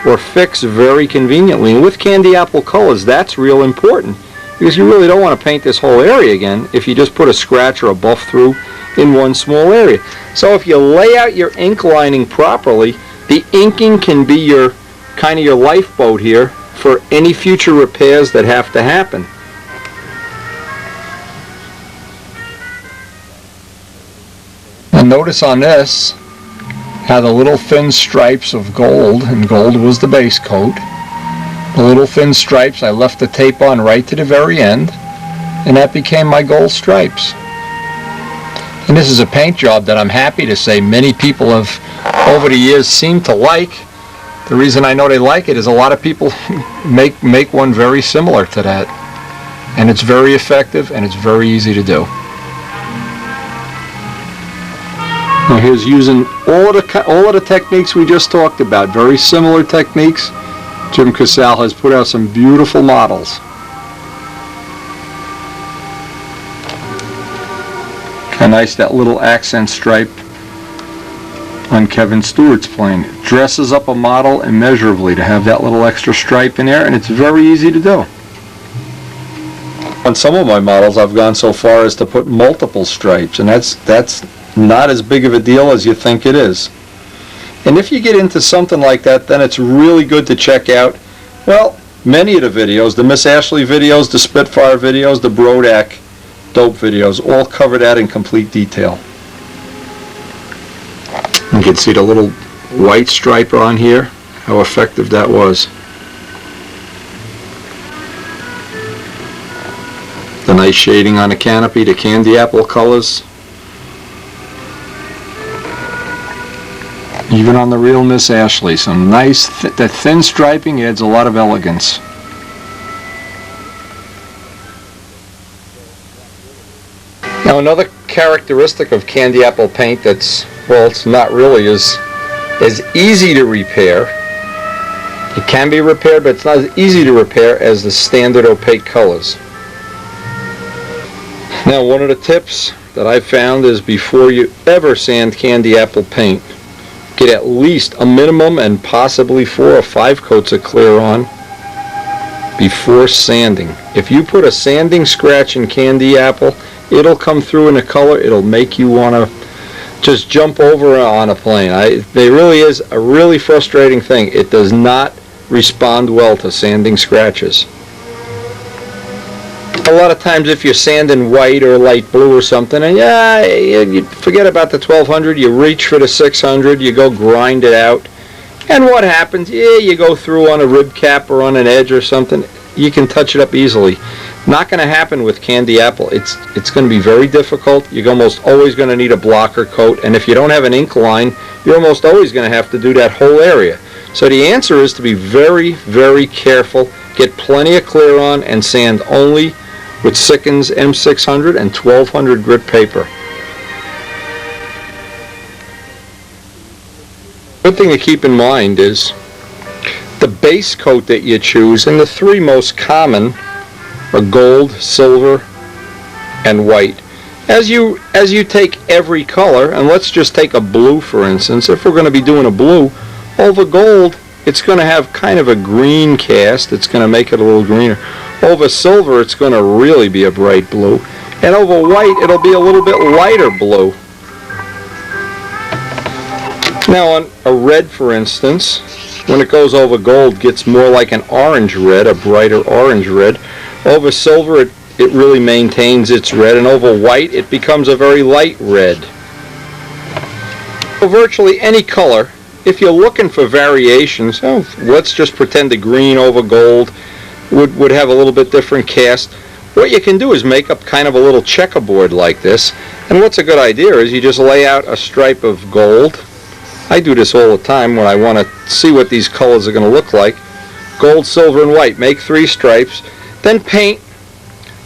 or fix very conveniently. And with candy apple colors, that's real important, because you really don't want to paint this whole area again if you just put a scratch or a buff through in one small area. So if you lay out your ink lining properly, the inking can be your kind of your lifeboat here for any future repairs that have to happen. And notice on this how the little thin stripes of gold, and gold was the base coat, the little thin stripes, I left the tape on right to the very end, and that became my gold stripes. And this is a paint job that I'm happy to say many people have over the years seemed to like. The reason I know they like it is a lot of people make one very similar to that, and it's very effective and it's very easy to do. Now here's using all of the techniques we just talked about, very similar techniques. Jim Casal has put out some beautiful models. How nice that little accent stripe on Kevin Stewart's plane. It dresses up a model immeasurably to have that little extra stripe in there, and it's very easy to do. On some of my models I've gone so far as to put multiple stripes, and that's not as big of a deal as you think it is. And if you get into something like that, then it's really good to check out, well, many of the videos, the Miss Ashley videos, the Spitfire videos, the Brodak dope videos, all cover that in complete detail. You can see the little white stripe on here, how effective that was. The nice shading on the canopy, the candy apple colors. Even on the real Miss Ashley, some nice, that thin striping adds a lot of elegance. Now another characteristic of candy apple paint that's, well, it's not really as easy to repair. It can be repaired, but it's not as easy to repair as the standard opaque colors. Now one of the tips that I've found is before you ever sand candy apple paint, get at least a minimum and possibly 4 or 5 coats of clear on before sanding. If you put a sanding scratch in candy apple, it'll come through in the color, it'll make you want to just jump over on a plane. It really is a really frustrating thing. It does not respond well to sanding scratches. A lot of times if you're sanding white or light blue or something, and you forget about the 1200, you reach for the 600, you go grind it out, and what happens? Yeah, you go through on a rib cap or on an edge or something, you can touch it up easily. Not going to happen with candy apple. It's going to be very difficult. You're almost always going to need a blocker coat, and if you don't have an ink line, you're almost always going to have to do that whole area. So the answer is to be very, very careful, get plenty of clear on, and sand only with Sikkens M600 and 1200 grit paper. Good thing to keep in mind is the base coat that you choose, and the three most common are gold, silver, and white. As you take every color, and let's just take a blue for instance, if we're going to be doing a blue, over gold it's going to have kind of a green cast, it's going to make it a little greener. Over silver it's going to really be a bright blue, and over white it'll be a little bit lighter blue. Now on a red for instance, when it goes over gold, gets more like an orange red, a brighter orange red. Over silver it really maintains its red, and over white it becomes a very light red. So virtually any color, if you're looking for variations, let's just pretend the green over gold would have a little bit different cast. What you can do is make up kind of a little checkerboard like this, and what's a good idea is you just lay out a stripe of gold. I do this all the time when I want to see what these colors are going to look like. Gold, silver, and white. Make 3 stripes. Then paint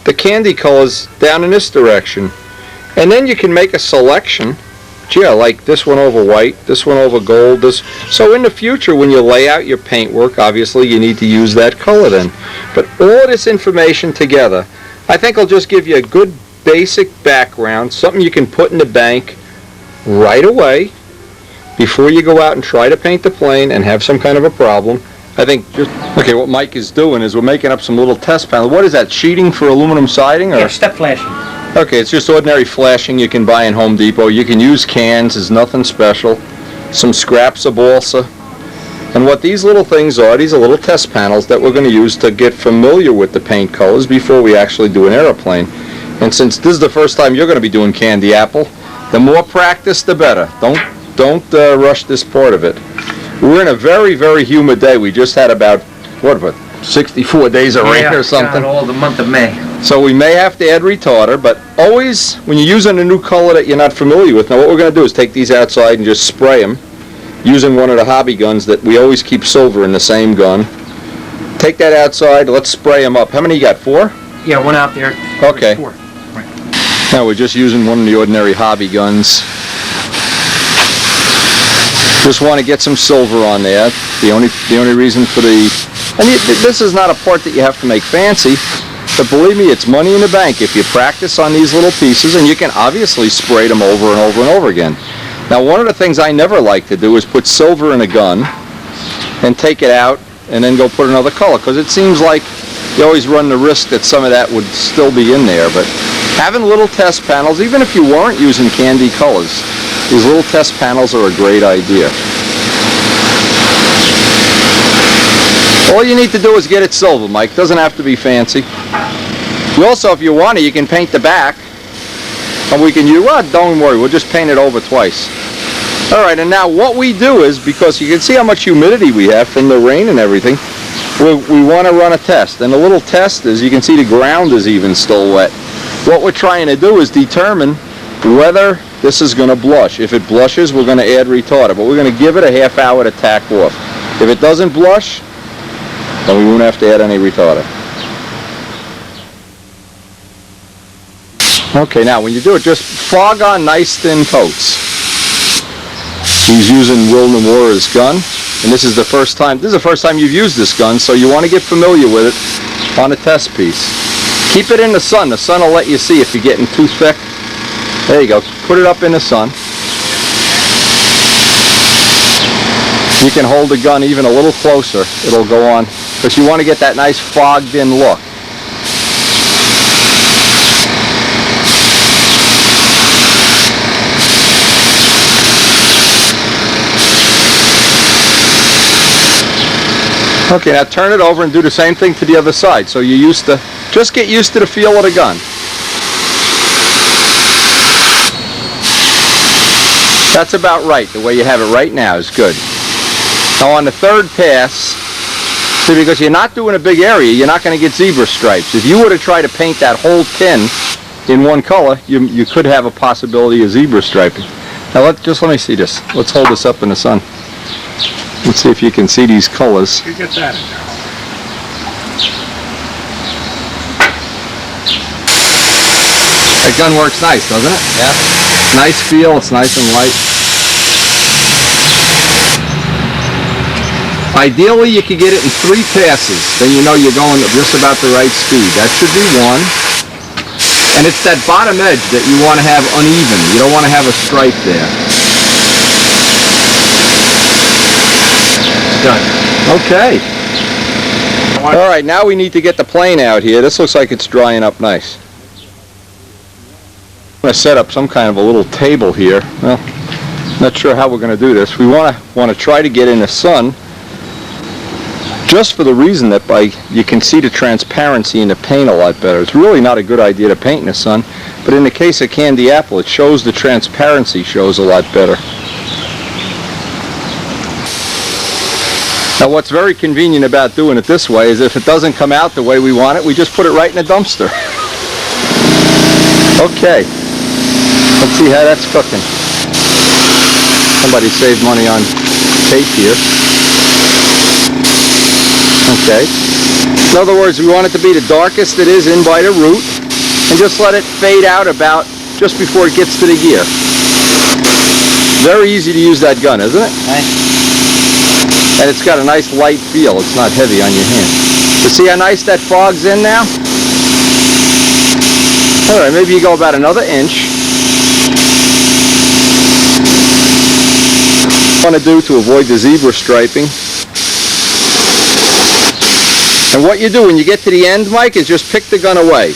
the candy colors down in this direction. And then you can make a selection. Gee, I like this one over white, this one over gold. So in the future when you lay out your paint work, obviously you need to use that color then. But all of this information together, I think will just give you a good basic background, something you can put in the bank right away, before you go out and try to paint the plane and have some kind of a problem. I think okay, what Mike is doing is we're making up some little test panels. What is that, sheeting for aluminum siding? Or? Yeah, step flashing. Okay, it's just ordinary flashing you can buy in Home Depot. You can use cans, it's nothing special. Some scraps of balsa. And what these little things are, these are little test panels that we're going to use to get familiar with the paint colors before we actually do an aeroplane. And since this is the first time you're going to be doing candy apple, the more practice the better. Don't rush this part of it. We're in a very, very humid day. We just had about 64 days of rain or something. All the month of May. So we may have to add retarder, but always when you're using a new color that you're not familiar with, now what we're going to do is take these outside and just spray them using one of the hobby guns that we always keep silver in the same gun. Take that outside, let's spray them up. How many you got, 4? Yeah, one out there. Okay. 4. Right. Now we're just using one of the ordinary hobby guns. Just want to get some silver on there. The only reason for this is not a part that you have to make fancy, but believe me, it's money in the bank if you practice on these little pieces, and you can obviously spray them over and over and over again. Now one of the things I never like to do is put silver in a gun and take it out and then go put another color, because it seems like you always run the risk that some of that would still be in there. But having little test panels, even if you weren't using candy colors, these little test panels are a great idea. All you need to do is get it silver, Mike. Doesn't have to be fancy. You also, if you want to, you can paint the back. And we can use, well, don't worry, we'll just paint it over twice. Alright, and now what we do is, because you can see how much humidity we have from the rain and everything, we want to run a test. And the little test is, you can see the ground is even still wet. What we're trying to do is determine whether this is going to blush. If it blushes, we're going to add retarder, but we're going to give it a half hour to tack off. If it doesn't blush, then we won't have to add any retarder. Okay, now when you do it, just fog on nice thin coats. He's using Will Nomura's gun, and this is the first time you've used this gun, so you want to get familiar with it on a test piece. Keep it in the sun. The sun will let you see if you're getting too thick. There you go. Put it up in the sun. You can hold the gun even a little closer. It'll go on, because you want to get that nice fogged in look. Okay, now turn it over and do the same thing to the other side. So you're used to, just get used to the feel of the gun. That's about right. The way you have it right now is good. Now on the third pass, see, because you're not doing a big area, you're not going to get zebra stripes. If you were to try to paint that whole tin in one color, you could have a possibility of zebra striping. Now let me see this. Let's hold this up in the sun. Let's see if you can see these colors. You get that in there. That gun works nice, doesn't it? Yeah. Nice feel, it's nice and light. Ideally, you could get it in 3 passes. Then you know you're going at just about the right speed. That should be 1. And it's that bottom edge that you want to have uneven. You don't want to have a stripe there. Done. Okay. All right, now we need to get the plane out here. This looks like it's drying up nice. I'm going to set up some kind of a little table here. Well, not sure how we're going to do this. We want to try to get in the sun, just for the reason that you can see the transparency in the paint a lot better. It's really not a good idea to paint in the sun, but in the case of candy apple, it shows the transparency shows a lot better. Now what's very convenient about doing it this way is if it doesn't come out the way we want it, we just put it right in the dumpster. Okay, let's see how that's cooking. Somebody saved money on tape here. Okay. In other words, we want it to be the darkest it is in by the root, and just let it fade out about just before it gets to the gear. Very easy to use that gun, isn't it? Nice. And it's got a nice light feel. It's not heavy on your hand. You see how nice that fog's in now? All right, maybe you go about another inch. What I want to do to avoid the zebra striping. And what you do when you get to the end, Mike, is just pick the gun away.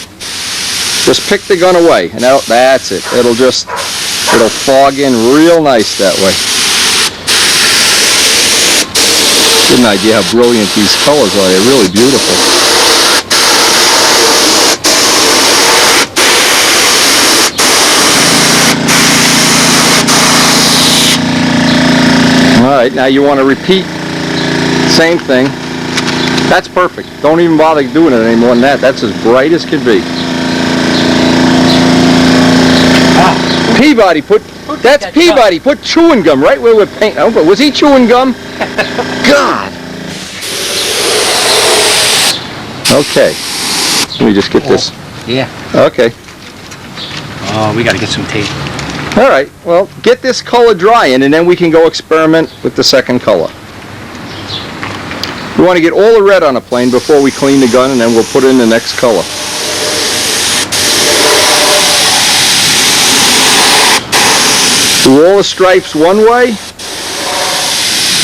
Just pick the gun away, and that's it. It'll fog in real nice that way. Get an idea how brilliant these colors are. They're really beautiful. All right, now you want to repeat same thing. That's perfect. Don't even bother doing it any more than that. That's as bright as can be. Ah. Peabody that's Peabody. Put chewing gum right where we're painting. Oh, but was he chewing gum? God. Okay. Let me just get this. Yeah. Okay. Oh, we got to get some tape. All right. Well, get this color drying, and then we can go experiment with the second color. We want to get all the red on the plane before we clean the gun, and then we'll put in the next color. Do all the stripes one way.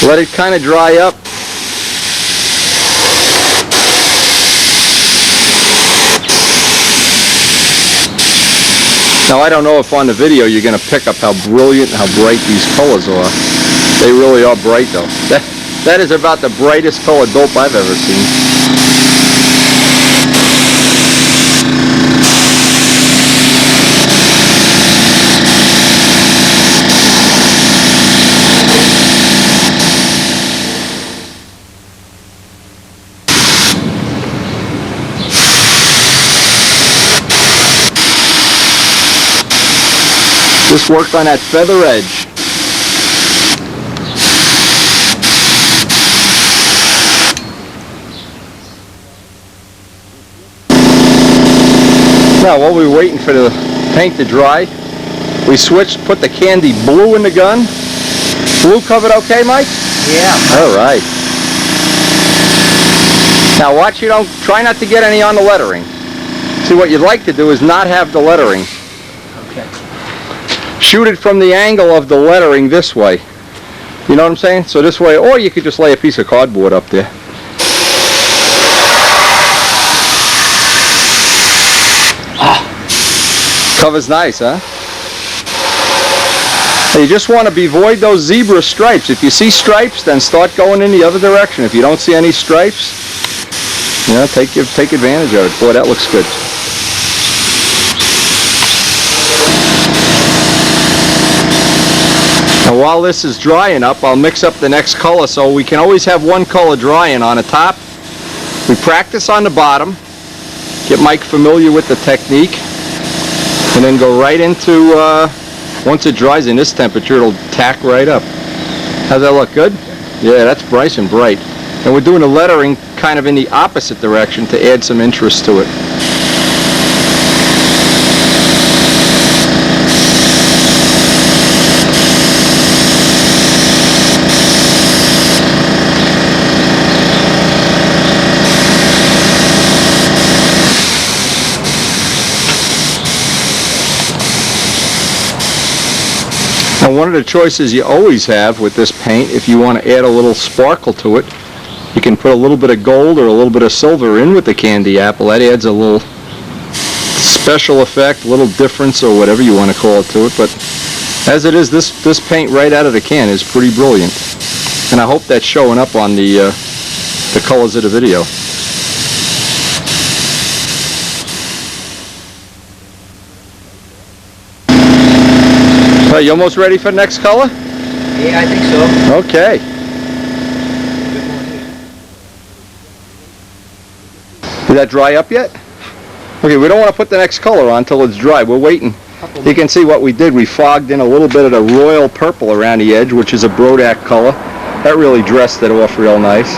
Let it kind of dry up. Now I don't know if on the video you're going to pick up how brilliant and how bright these colors are. They really are bright though. That is about the brightest colored dope I've ever seen. Just work on that feather edge. Now while we were waiting for the paint to dry, we switched, put the candy blue in the gun. Blue covered okay, Mike? Yeah. All right. Now watch you don't, try not to get any on the lettering. See, what you'd like to do is not have the lettering. Okay. Shoot it from the angle of the lettering this way. You know what I'm saying? So this way, or you could just lay a piece of cardboard up there. Cover's nice, huh? You just want to avoid those zebra stripes. If you see stripes, then start going in the other direction. If you don't see any stripes, you know, take advantage of it. Boy, that looks good. Now while this is drying up, I'll mix up the next color, so we can always have one color drying on the top. We practice on the bottom, get Mike familiar with the technique, and then go right into, once it dries in this temperature, it'll tack right up. How's that look? Good? Yeah, that's nice and bright. And we're doing the lettering kind of in the opposite direction to add some interest to it. Now, one of the choices you always have with this paint, if you want to add a little sparkle to it, you can put a little bit of gold or a little bit of silver in with the candy apple. That adds a little special effect, a little difference, or whatever you want to call it to it. But as it is, this paint right out of the can is pretty brilliant. And I hope that's showing up on the colors of the video. You almost ready for the next color? Yeah, I think so. Okay. Did that dry up yet? Okay, we don't want to put the next color on until it's dry. We're waiting. You can see what we did. We fogged in a little bit of the royal purple around the edge, which is a Brodak color. That really dressed it off real nice.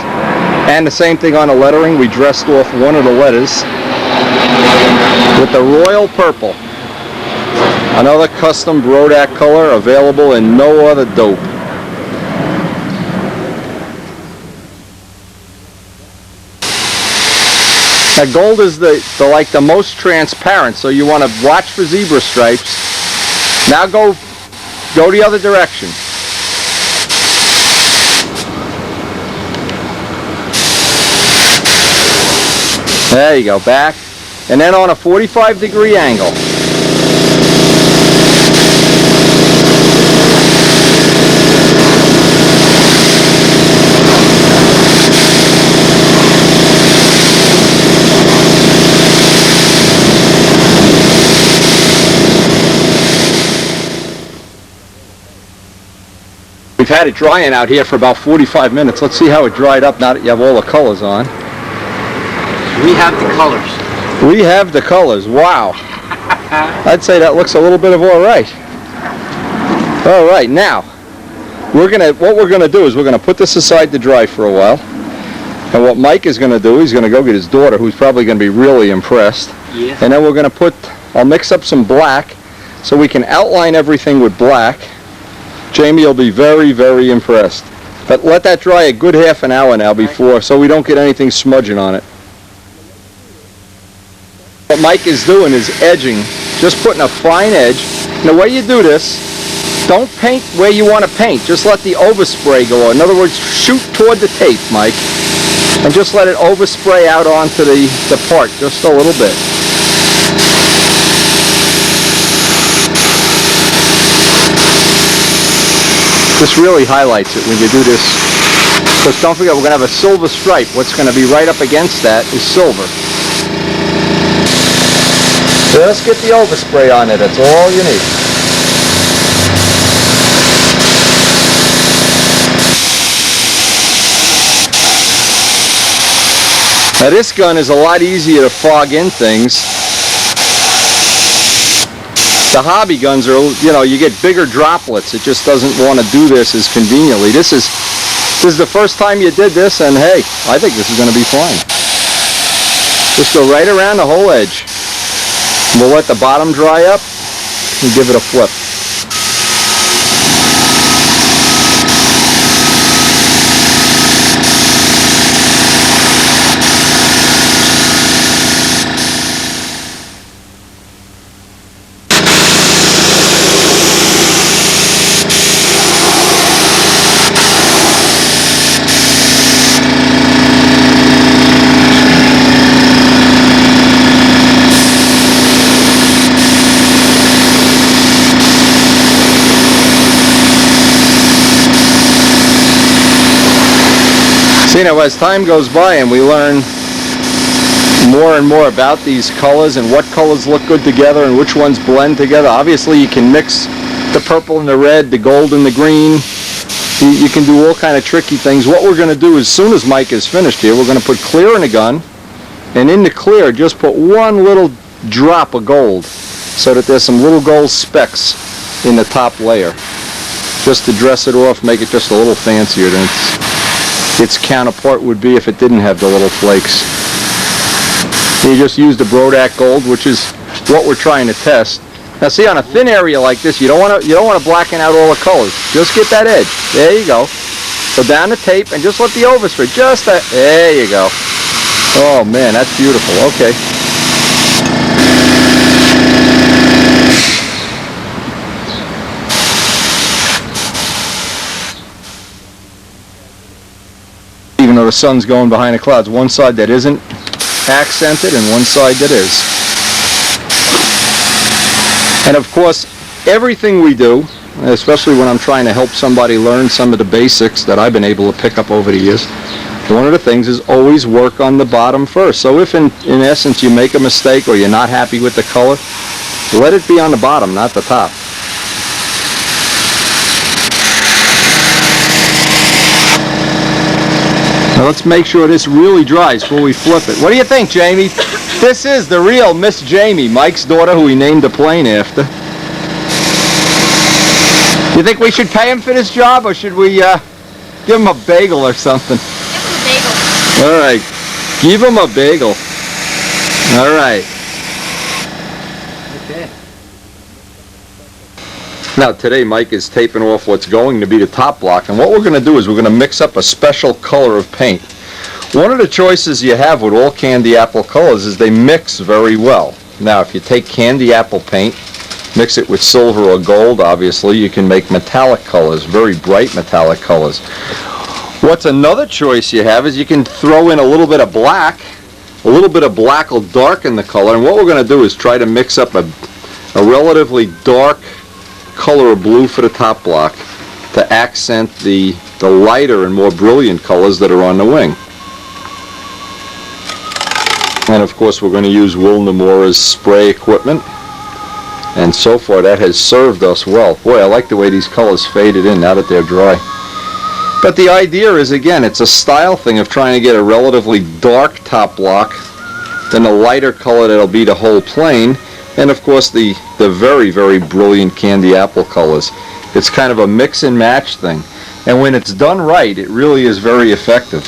And the same thing on the lettering. We dressed off one of the letters with the royal purple. Another custom Brodak color available in no other dope. Now gold is the most transparent, so you want to watch for zebra stripes. Now go the other direction. There you go, back. And then on a 45-degree angle. We've had it drying out here for about 45 minutes. Let's see how it dried up now that you have all the colors on. We have the colors. We have the colors. Wow. I'd say that looks a little bit of all right. All right, now what we're gonna do is we're gonna put this aside to dry for a while. And what Mike is gonna do, he's gonna go get his daughter, who's probably gonna be really impressed. Yeah. And then we're gonna I'll mix up some black so we can outline everything with black. Jamie will be very, very impressed. But let that dry a good half an hour now before, so we don't get anything smudging on it. What Mike is doing is edging, just putting a fine edge. And the way you do this, don't paint where you want to paint. Just let the overspray go on. In other words, shoot toward the tape, Mike. And just let it overspray out onto the part just a little bit. This really highlights it when you do this. Because don't forget, we're going to have a silver stripe. What's going to be right up against that is silver. Just get the overspray on it. That's all you need. Now this gun is a lot easier to fog in things. The hobby guns are, you get bigger droplets. It just doesn't want to do this as conveniently. This is the first time you did this, and hey, I think this is going to be fine. Just go right around the whole edge. We'll let the bottom dry up and give it a flip. So, you know, as time goes by and we learn more and more about these colors and what colors look good together and which ones blend together. Obviously you can mix the purple and the red, the gold and the green. You can do all kind of tricky things. What we're going to do as soon as Mike is finished here, we're going to put clear in the gun, and in the clear just put one little drop of gold so that there's some little gold specks in the top layer, just to dress it off, make it just a little fancier than its counterpart would be if it didn't have the little flakes. You just use the Brodak gold, which is what we're trying to test. Now see, on a thin area like this, you don't want to blacken out all the colors. Just get that edge. There you go. Go down the tape and just let the overspray. Just that. There you go. Oh man, that's beautiful. Okay. Even though the sun's going behind the clouds, one side that isn't accented and one side that is. And of course, everything we do, especially when I'm trying to help somebody learn some of the basics that I've been able to pick up over the years, one of the things is always work on the bottom first. So if in essence you make a mistake or you're not happy with the color, let it be on the bottom, not the top. Now let's make sure this really dries before we flip it. What do you think, Jamie? This is the real Miss Jamie, Mike's daughter, who he named the plane after. You think we should pay him for this job, or should we give him a bagel or something? Give him a bagel. All right, give him a bagel. All right. Okay. Now today Mike is taping off what's going to be the top block, and what we're going to do is we're going to mix up a special color of paint. One of the choices you have with all candy apple colors is they mix very well. Now if you take candy apple paint, mix it with silver or gold, obviously you can make metallic colors, very bright metallic colors. What's another choice you have is you can throw in a little bit of black. A little bit of black will darken the color, and what we're going to do is try to mix up a relatively dark color of blue for the top block to accent the lighter and more brilliant colors that are on the wing. And of course we're going to use Will Nomura's spray equipment, and so far that has served us well. Boy, I like the way these colors faded in now that they're dry. But the idea is, again, it's a style thing of trying to get a relatively dark top block, then the lighter color that'll be the whole plane, and of course the very, very brilliant candy apple colors. It's kind of a mix and match thing, and when it's done right, it really is very effective.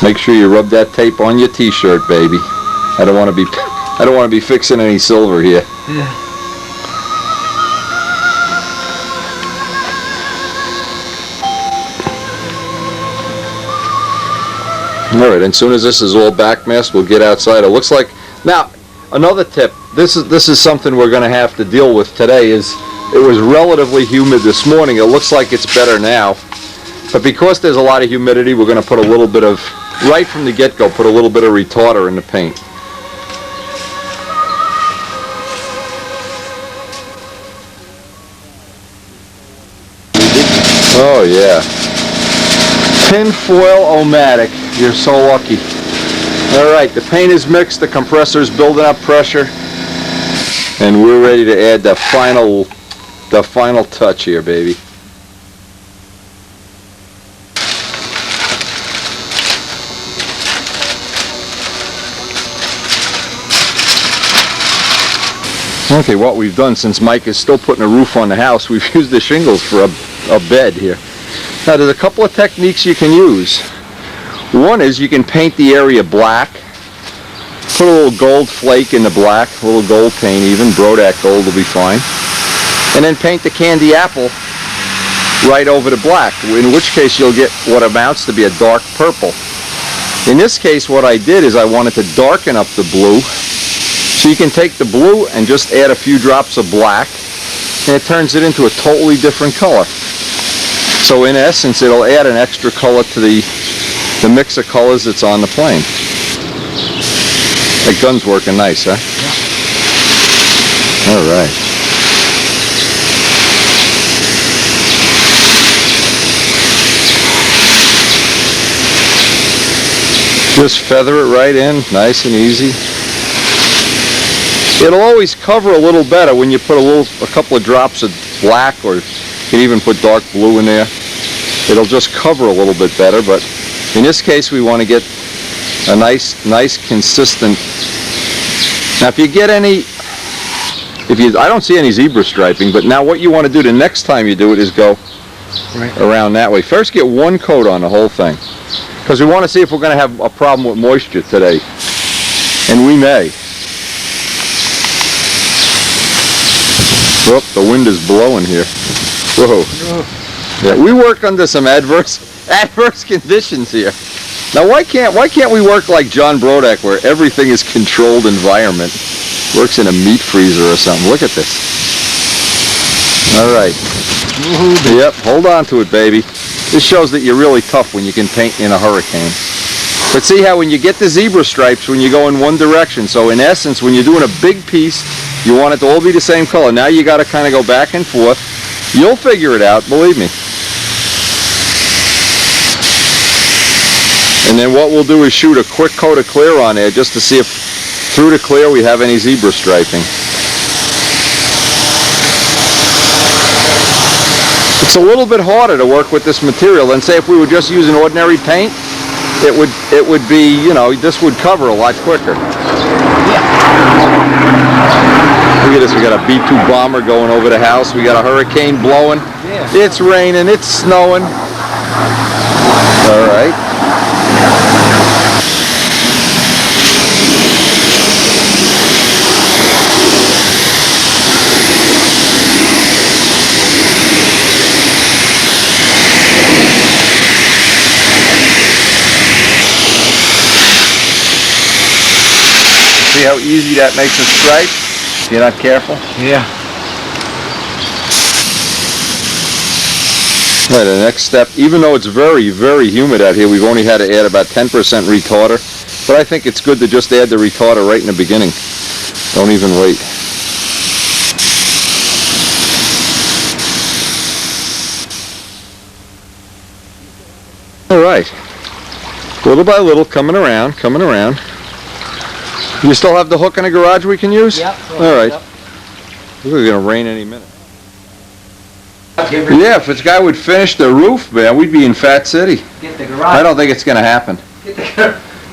Make sure you rub that tape on your t-shirt, baby. I don't want to be fixing any silver here. Yeah. Alright, and as soon as this is all backmasked, we'll get outside. It looks like, now, another tip, this is something we're going to have to deal with today, is it was relatively humid this morning. It looks like it's better now. But because there's a lot of humidity, we're going to put a little bit of, right from the get-go, put a little bit of retarder in the paint. Oh yeah. Tinfoil-o-matic. You're so lucky. Alright, the paint is mixed, the compressor's building up pressure, and we're ready to add the final touch here, baby. Okay, what we've done, since Mike is still putting a roof on the house, we've used the shingles for a bed here. Now there's a couple of techniques you can use. One is you can paint the area black, put a little gold flake in the black, a little gold paint even, Brodak gold will be fine, and then paint the candy apple right over the black, in which case you'll get what amounts to be a dark purple. In this case what I did is I wanted to darken up the blue, so you can take the blue and just add a few drops of black, and it turns it into a totally different color. So in essence it'll add an extra color to the mix of colors that's on the plane. That gun's working nice, huh? Yeah. All right. Just feather it right in, nice and easy. It'll always cover a little better when you put a couple of drops of black, or you can even put dark blue in there. It'll just cover a little bit better, but in this case we want to get a nice consistent. Now if you get any, I don't see any zebra striping, but now what you want to do the next time you do it is go around that way. First get one coat on the whole thing, because we want to see if we're going to have a problem with moisture today, and we may. Oh, the wind is blowing here. Whoa. Yeah, we work under some adverse conditions here. Now why can't we work like John Brodak, where everything is controlled environment? Works in a meat freezer or something. Look at this. All right. Yep, hold on to it, baby. This shows that you're really tough when you can paint in a hurricane. But see how when you get the zebra stripes, when you go in one direction, so in essence when you're doing a big piece, you want it to all be the same color. Now you got to kind of go back and forth. You'll figure it out, believe me. And then what we'll do is shoot a quick coat of clear on there just to see if through the clear we have any zebra striping. It's a little bit harder to work with this material than say if we were just using ordinary paint. It would be, you know, this would cover a lot quicker. Look at this, we got a B-2 bomber going over the house. We got a hurricane blowing. It's raining, it's snowing. All right. See how easy that makes a stripe if you're not careful? Yeah. Right, the next step, even though it's very, very humid out here, we've only had to add about 10% retarder, but I think it's good to just add the retarder right in the beginning. Don't even wait. All right, little by little, coming around. You still have the hook in the garage we can use? Yep. All right. Yep. It's going to rain any minute. Yeah, if this guy would finish the roof, man, we'd be in Fat City. Get the garage. I don't think it's going to happen.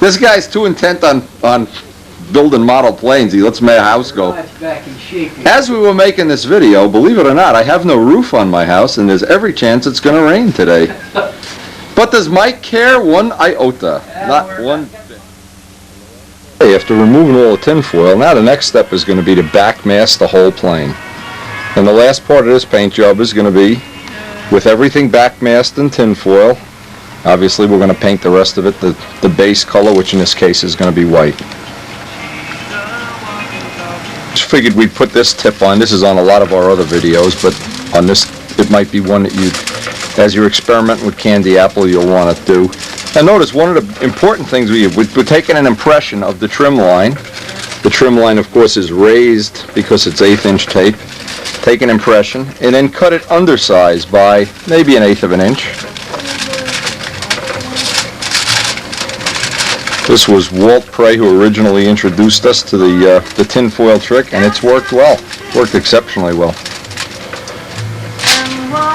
This guy's too intent on building model planes. He lets my house go. Back in shape. As we were making this video, believe it or not, I have no roof on my house, and there's every chance it's going to rain today. But does Mike care one iota? Not one bit. Hey, after removing all the tinfoil, now the next step is going to be to backmask the whole plane. And the last part of this paint job is going to be with everything backmasked in tinfoil. Obviously we're going to paint the rest of it the base color, which in this case is going to be white. Just figured we'd put this tip on. This is on a lot of our other videos, but on this it might be one that you, as you're experimenting with candy apple, you'll want to do. And notice one of the important things we're taking an impression of the trim line. The trim line, of course, is raised because it's 1/8 inch tape. Take an impression and then cut it undersized by maybe 1/8 of an inch. This was Walt Prey who originally introduced us to the tinfoil trick, and it's worked well. Worked exceptionally well.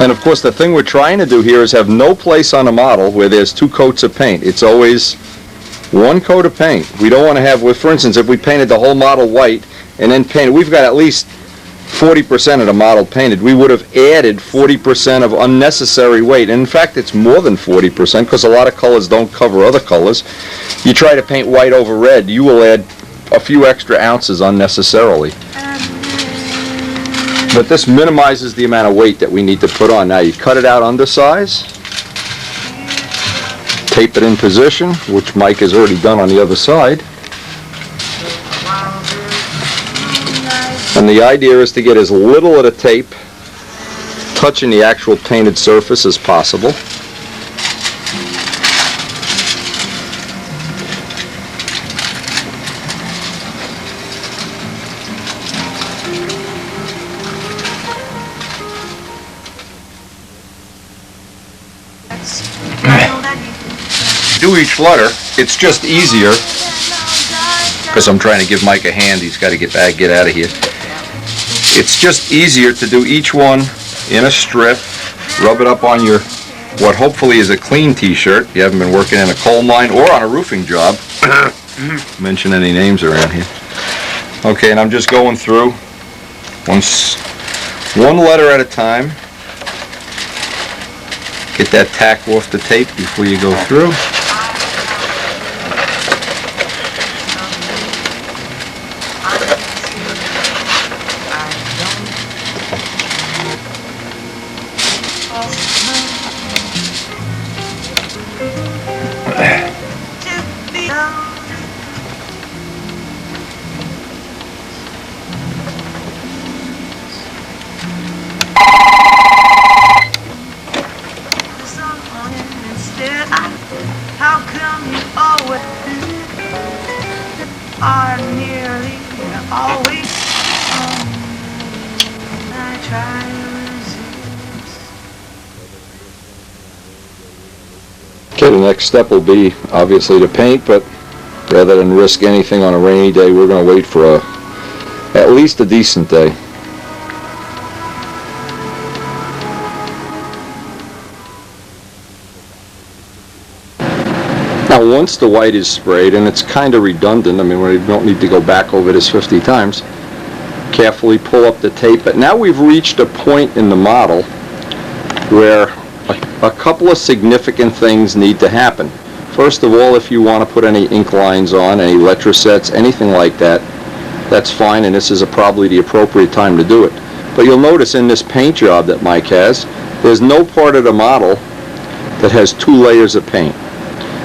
And of course the thing we're trying to do here is have no place on a model where there's 2 coats of paint. It's always 1 coat of paint. We don't want to have, for instance, if we painted the whole model white and then painted, we've got at least 40% of the model painted. We would have added 40% of unnecessary weight. And in fact, it's more than 40% because a lot of colors don't cover other colors. You try to paint white over red, you will add a few extra ounces unnecessarily. But this minimizes the amount of weight that we need to put on. Now you cut it out undersize, tape it in position, which Mike has already done on the other side. And the idea is to get as little of the tape touching the actual painted surface as possible. Do each letter, it's just easier, because I'm trying to give Mike a hand, he's got to get out of here. It's just easier to do each one in a strip, rub it up on your, what hopefully is a clean t-shirt. You haven't been working in a coal mine or on a roofing job. Mention any names around here. Okay, and I'm just going through one letter at a time. Get that tack off the tape before you go through. How come you always are nearly always I try to resist. Okay, the next step will be obviously to paint, but rather than risk anything on a rainy day, we're going to wait for at least a decent day. Now once the white is sprayed, and it's kind of redundant, I mean we don't need to go back over this 50 times, carefully pull up the tape. But now we've reached a point in the model where a couple of significant things need to happen. First of all, if you want to put any ink lines on, any letrosets, anything like that, that's fine, and this is probably the appropriate time to do it. But you'll notice in this paint job that Mike has, there's no part of the model that has 2 layers of paint.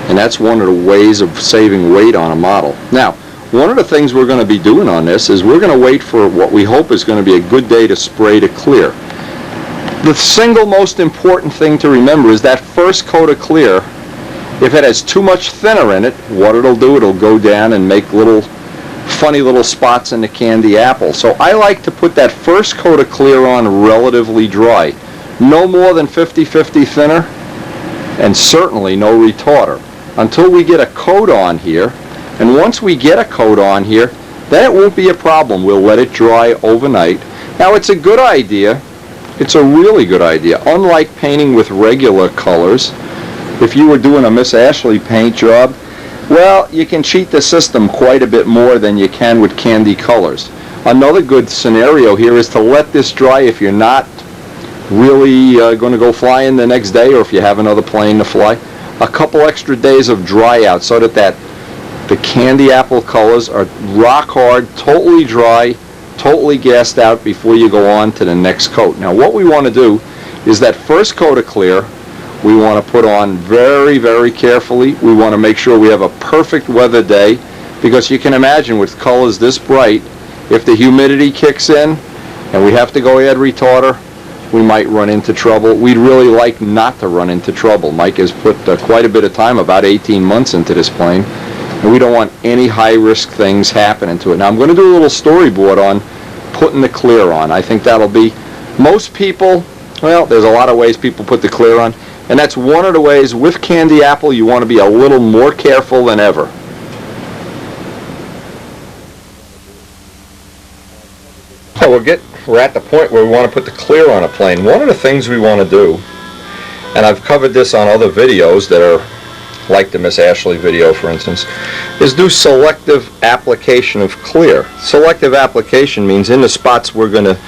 And that's one of the ways of saving weight on a model. Now, one of the things we're going to be doing on this is we're going to wait for what we hope is going to be a good day to spray to clear. The single most important thing to remember is that first coat of clear, if it has too much thinner in it, what it'll do, it'll go down and make funny little spots in the candy apple. So I like to put that first coat of clear on relatively dry. No more than 50-50 thinner, and certainly no retarder, until we get a coat on here. And once we get a coat on here, then it won't be a problem. We'll let it dry overnight. Now it's a good idea, it's a really good idea, unlike painting with regular colors. If you were doing a Miss Ashley paint job, well, you can cheat the system quite a bit more than you can with candy colors. Another good scenario here is to let this dry if you're not really going to go flying the next day, or if you have another plane to fly. A couple extra days of dry out so that the candy apple colors are rock hard, totally dry, totally gassed out before you go on to the next coat. Now what we want to do is that first coat of clear we want to put on very, very carefully. We want to make sure we have a perfect weather day, because you can imagine with colors this bright, if the humidity kicks in and we have to go add retarder, we might run into trouble. We'd really like not to run into trouble. Mike has put quite a bit of time, about 18 months, into this plane, and we don't want any high-risk things happening to it. Now I'm going to do a little storyboard on putting the clear on. I think that'll be, most people, well, there's a lot of ways people put the clear on, and that's one of the ways. With candy apple you want to be a little more careful than ever. So we're at the point where we want to put the clear on a plane. One of the things we want to do, and I've covered this on other videos that are like the Miss Ashley video for instance, is do selective application of clear. Selective application means in the spots we're going to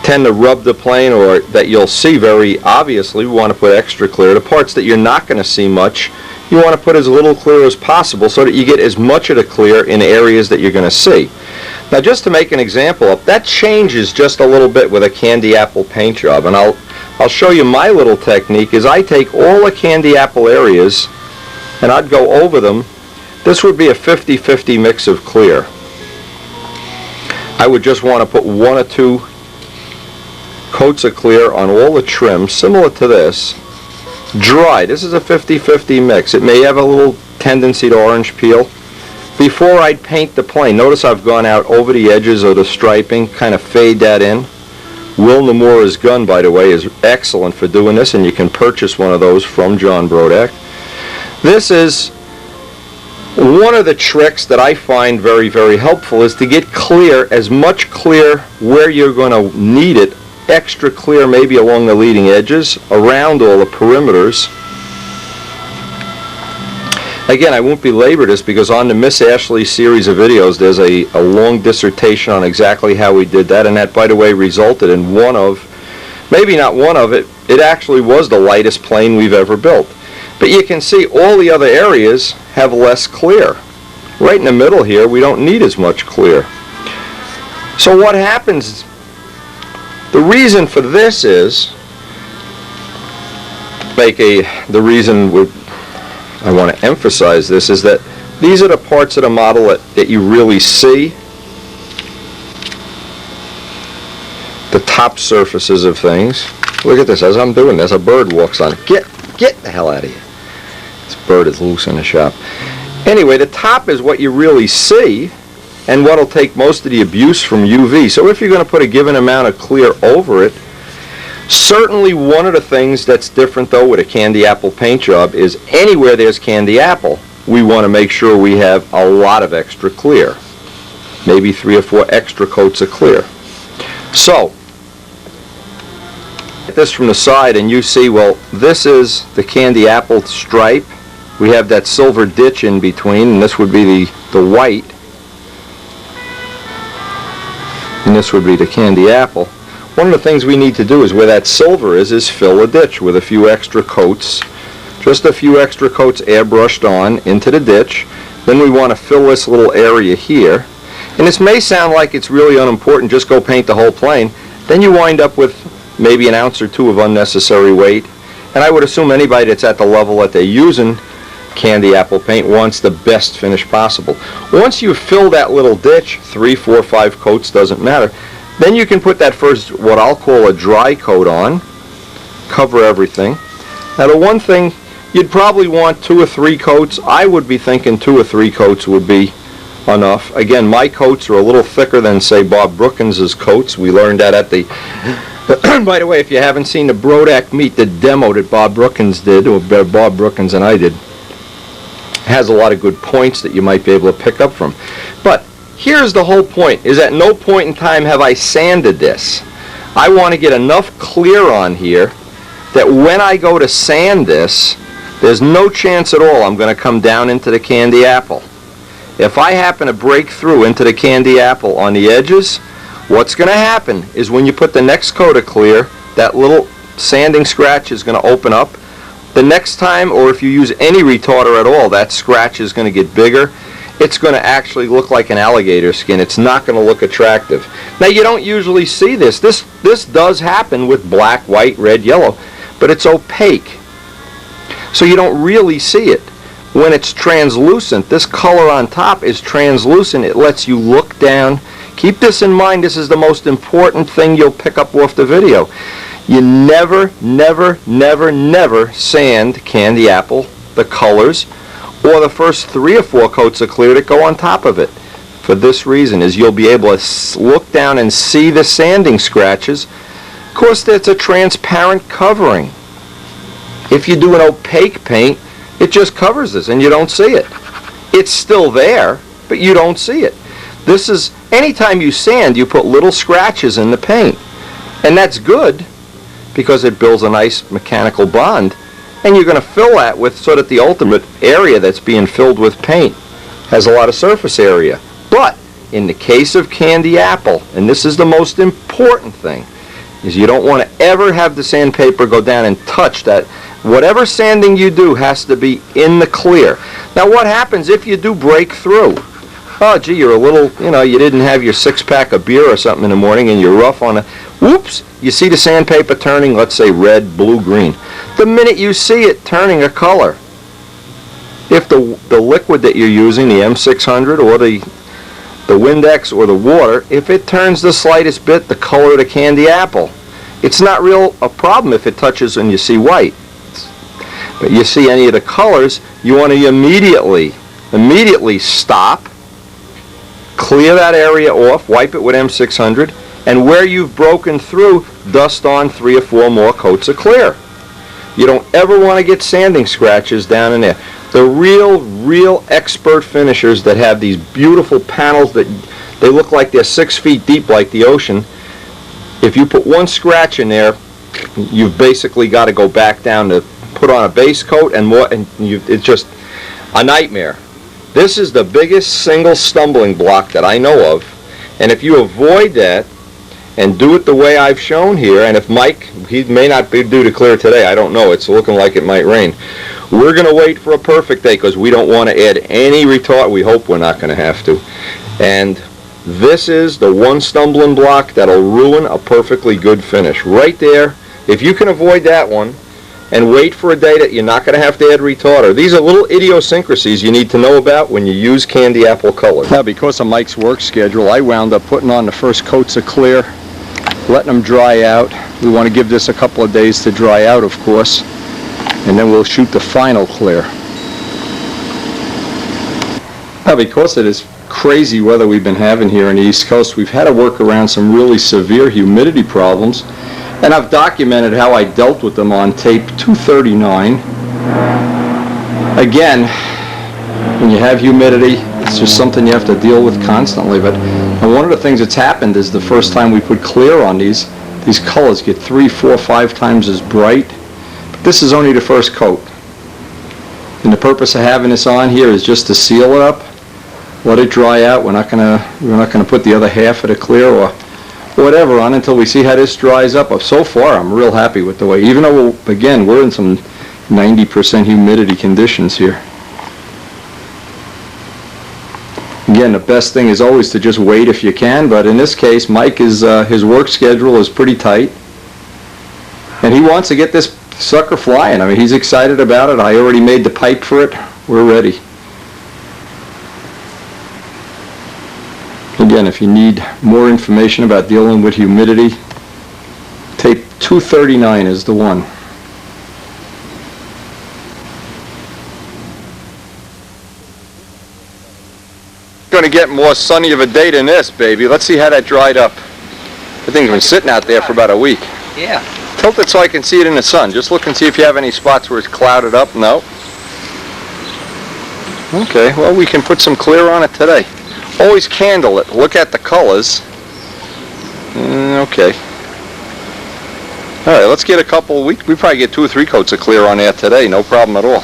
tend to rub the plane, or that you'll see very obviously, we want to put extra clear. The parts that you're not going to see much, you want to put as little clear as possible so that you get as much of the clear in areas that you're going to see. Now just to make an example up, that changes just a little bit with a candy apple paint job, and I'll show you my little technique. Is I take all the candy apple areas and I'd go over them. This would be a 50-50 mix of clear. I would just want to put 1 or 2 coats of clear on all the trim, similar to this. Dry. This is a 50-50 mix. It may have a little tendency to orange peel. Before I'd paint the plane, notice I've gone out over the edges of the striping, kind of fade that in. Will Nomura's gun, by the way, is excellent for doing this, and you can purchase one of those from John Brodak. This is One of the tricks that I find very, very helpful is to get clear, as much clear where you're going to need it, extra clear maybe along the leading edges, around all the perimeters. Again, I won't belabor this because on the Miss Ashley series of videos there's a long dissertation on exactly how we did that, and that, by the way, resulted in one of, maybe not one of it, it actually was the lightest plane we've ever built. But you can see all the other areas have less clear. Right in the middle here, we don't need as much clear. So what happens, the reason for this is, the reason I want to emphasize this is that these are the parts of the model that you really see. The top surfaces of things. Look at this, as I'm doing this, a bird walks on it. Get the hell out of here. This bird is loose in the shop. Anyway, the top is what you really see and what will take most of the abuse from UV. So if you're going to put a given amount of clear over it, certainly one of the things that's different though with a candy apple paint job is anywhere there's candy apple, we want to make sure we have a lot of extra clear. Maybe 3 or 4 extra coats of clear. So, this from the side and you see, well, this is the candy apple stripe. We have that silver ditch in between, and this would be the white, and this would be the candy apple. One of the things we need to do is where that silver is fill a ditch with a few extra coats, just a few extra coats airbrushed on into the ditch. Then we want to fill this little area here, and this may sound like it's really unimportant, just go paint the whole plane. Then you wind up with maybe an ounce or two of unnecessary weight, and I would assume anybody that's at the level that they're using candy apple paint wants the best finish possible. Once you fill that little ditch, 3, 4, 5 coats, doesn't matter, then you can put that first, what I'll call a dry coat on, cover everything. Now the one thing, you'd probably want 2 or 3 coats. I would be thinking 2 or 3 coats would be enough. Again, my coats are a little thicker than, say, Bob Brookins' coats. We learned that at the by the way, if you haven't seen the Brodak meet, the demo that Bob Brookins did, or Bob Brookins and I did, has a lot of good points that you might be able to pick up from. But here's the whole point, is at no point in time have I sanded this. I want to get enough clear on here that when I go to sand this, there's no chance at all I'm going to come down into the candy apple. If I happen to break through into the candy apple on the edges, what's going to happen is when you put the next coat of clear, that little sanding scratch is going to open up. The next time, or if you use any retarder at all, that scratch is going to get bigger. It's going to actually look like an alligator skin. It's not going to look attractive. Now, you don't usually see this. This does happen with black, white, red, yellow, but it's opaque. So you don't really see it. When it's translucent, this color on top is translucent. It lets you look down. Keep this in mind. This is the most important thing you'll pick up off the video. You never, never, never, never sand candy apple, the colors, or the first 3 or 4 coats of clear that go on top of it. For this reason, is you'll be able to look down and see the sanding scratches. Of course, it's a transparent covering. If you do an opaque paint, it just covers this and you don't see it. It's still there, but you don't see it. This is, anytime you sand, you put little scratches in the paint. And that's good because it builds a nice mechanical bond. And you're going to fill that with so that the ultimate area that's being filled with paint has a lot of surface area. But in the case of candy apple, and this is the most important thing, is you don't want to ever have the sandpaper go down and touch that. Whatever sanding you do has to be in the clear. Now what happens if you do break through? Oh gee, you're a little, you didn't have your 6-pack of beer or something in the morning and you're rough on a, whoops, you see the sandpaper turning, let's say red, blue, green. The minute you see it turning a color, if the liquid that you're using, the M600 or the Windex or the water, if it turns the slightest bit the color of the candy apple, it's not real a problem if it touches and you see white. But you see any of the colors, you want to immediately stop, clear that area off, wipe it with M600, and where you've broken through, dust on 3 or 4 more coats of clear. You don't ever want to get sanding scratches down in there. The real expert finishers that have these beautiful panels that they look like they're 6 feet deep like the ocean. If you put one scratch in there, you've basically got to go back down to put on a base coat and more, and it's just a nightmare. This is the biggest single stumbling block that I know of, and if you avoid that and do it the way I've shown here, and if Mike, he may not be due to clear today, I don't know, it's looking like it might rain. We're going to wait for a perfect day because we don't want to add any retard. We hope we're not going to have to. And this is the one stumbling block that'll ruin a perfectly good finish. Right there, if you can avoid that one and wait for a day that you're not going to have to add retarder. These are little idiosyncrasies you need to know about when you use Candy Apple Colors. Now, because of Mike's work schedule, I wound up putting on the first coats of clear, letting them dry out. We want to give this a couple of days to dry out, of course, and then we'll shoot the final clear. Now, because of this crazy weather we've been having here on the East Coast, we've had to work around some really severe humidity problems, and I've documented how I dealt with them on tape 239. Again, when you have humidity, it's just something you have to deal with constantly. But one of the things that's happened is the first time we put clear on these colors get 3, 4, 5 times as bright. But this is only the first coat. And the purpose of having this on here is just to seal it up, let it dry out. We're not gonna put the other half of the clear or whatever on until we see how this dries up. So far, I'm real happy with the way, even though, again, we're in some 90% humidity conditions here. Again, the best thing is always to just wait if you can, but in this case, Mike is, his work schedule is pretty tight, and he wants to get this sucker flying. I mean, he's excited about it. I already made the pipe for it. We're ready. Again, if you need more information about dealing with humidity, tape 239 is the one. Going to get more sunny of a day than this, baby. Let's see how that dried up. The thing's been sitting out there for about a week. Yeah. Tilt it so I can see it in the sun. Just look and see if you have any spots where it's clouded up. No. Okay, well, we can put some clear on it today. Always candle it. Look at the colors. Okay. All right, let's get a couple. We probably get 2 or 3 coats of clear on there today. No problem at all.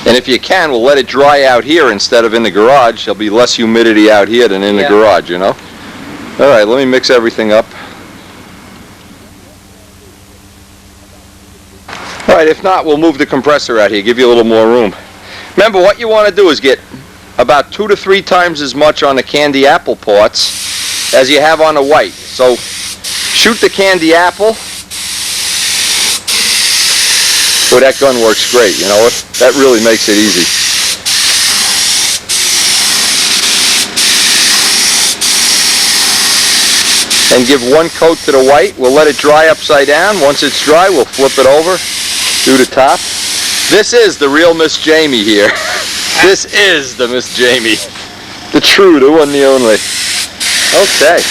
And if you can, we'll let it dry out here instead of in the garage. There'll be less humidity out here than in the garage, you know. All right, let me mix everything up. All right, if not, we'll move the compressor out here, give you a little more room. Remember, what you want to do is get about 2 to 3 times as much on the candy apple parts as you have on the white. So shoot the candy apple. Boy, that gun works great, you know what? That really makes it easy. And give 1 coat to the white. We'll let it dry upside down. Once it's dry, we'll flip it over, do the top. This is the real Miss Jamie here. This is the Miss Jamie. The true, the one, the only. Okay.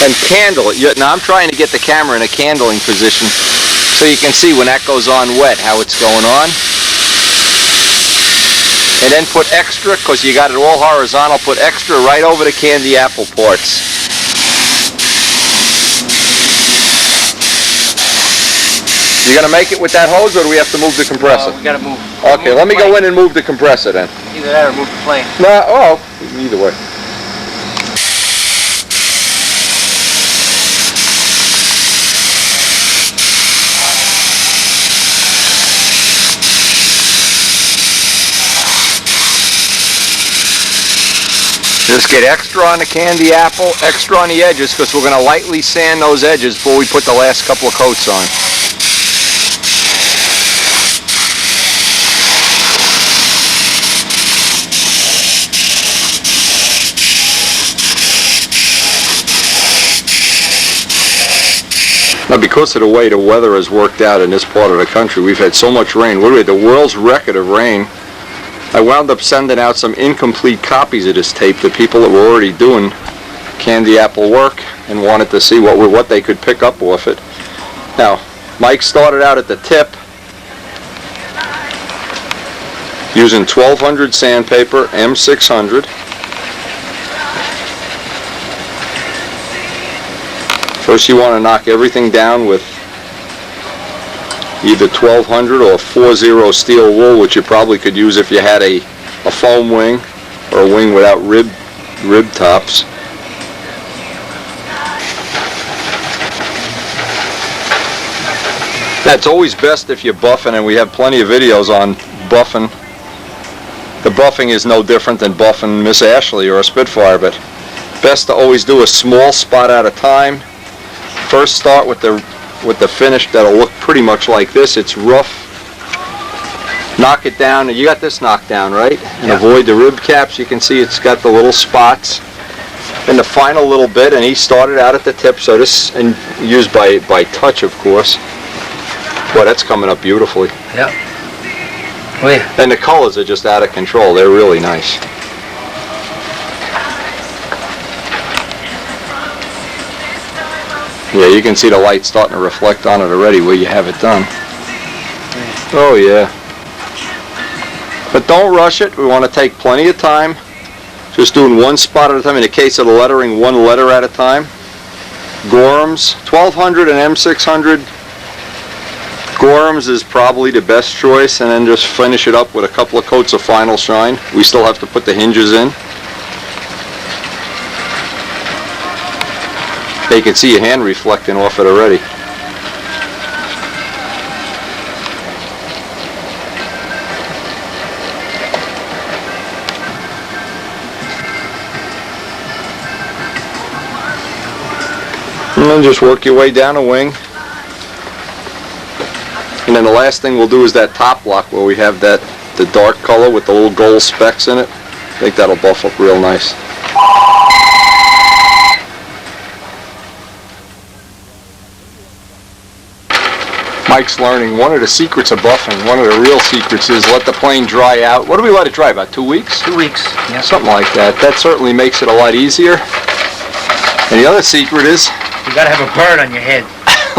And candle it. Now I'm trying to get the camera in a candling position so you can see when that goes on wet how it's going on. And then put extra, because you got it all horizontal, put extra right over the candy apple parts. You gonna make it with that hose, or do we have to move the compressor? We gotta move. Okay, let me go in and move the compressor then. Either that or move the plane. No, oh, either way. Just get extra on the candy apple, extra on the edges, because we're going to lightly sand those edges before we put the last couple of coats on. Now, because of the way the weather has worked out in this part of the country, we've had so much rain. Literally, the world's record of rain. I wound up sending out some incomplete copies of this tape to people that were already doing candy apple work and wanted to see what they could pick up off it. Now, Mike started out at the tip using 1200 sandpaper, M600. First you want to knock everything down with either 1200 or 40 steel wool, which you probably could use if you had a foam wing or a wing without rib tops. That's always best if you're buffing, and we have plenty of videos on buffing. The buffing is no different than buffing Miss Ashley or a Spitfire, but best to always do a small spot at a time. First start with the finish that'll look pretty much like this. It's rough. Knock it down, and you got this knocked down, right? And Yeah. avoid the rib caps. You can see it's got the little spots. And the final little bit, and he started out at the tip, so this, and used by touch, of course. Boy, that's coming up beautifully. Yeah. Oh yeah. And the colors are just out of control. They're really nice. Yeah, you can see the light starting to reflect on it already where you have it done. Oh yeah. But don't rush it. We want to take plenty of time. Just doing one spot at a time. In the case of the lettering, one letter at a time. Gorham's 1200 and M600. Gorham's is probably the best choice, and then just finish it up with a couple of coats of Final Shine. We still have to put the hinges in. You can see your hand reflecting off it already. And then just work your way down a wing. And then the last thing we'll do is that top block where we have the dark color with the little gold specks in it. I think that'll buff up real nice. Mike's learning one of the secrets of buffing. One of the real secrets is let the plane dry out. What do we let it dry? About 2 weeks? 2 weeks. Yeah. Something like that. That certainly makes it a lot easier. And the other secret is You gotta have a bird on your head.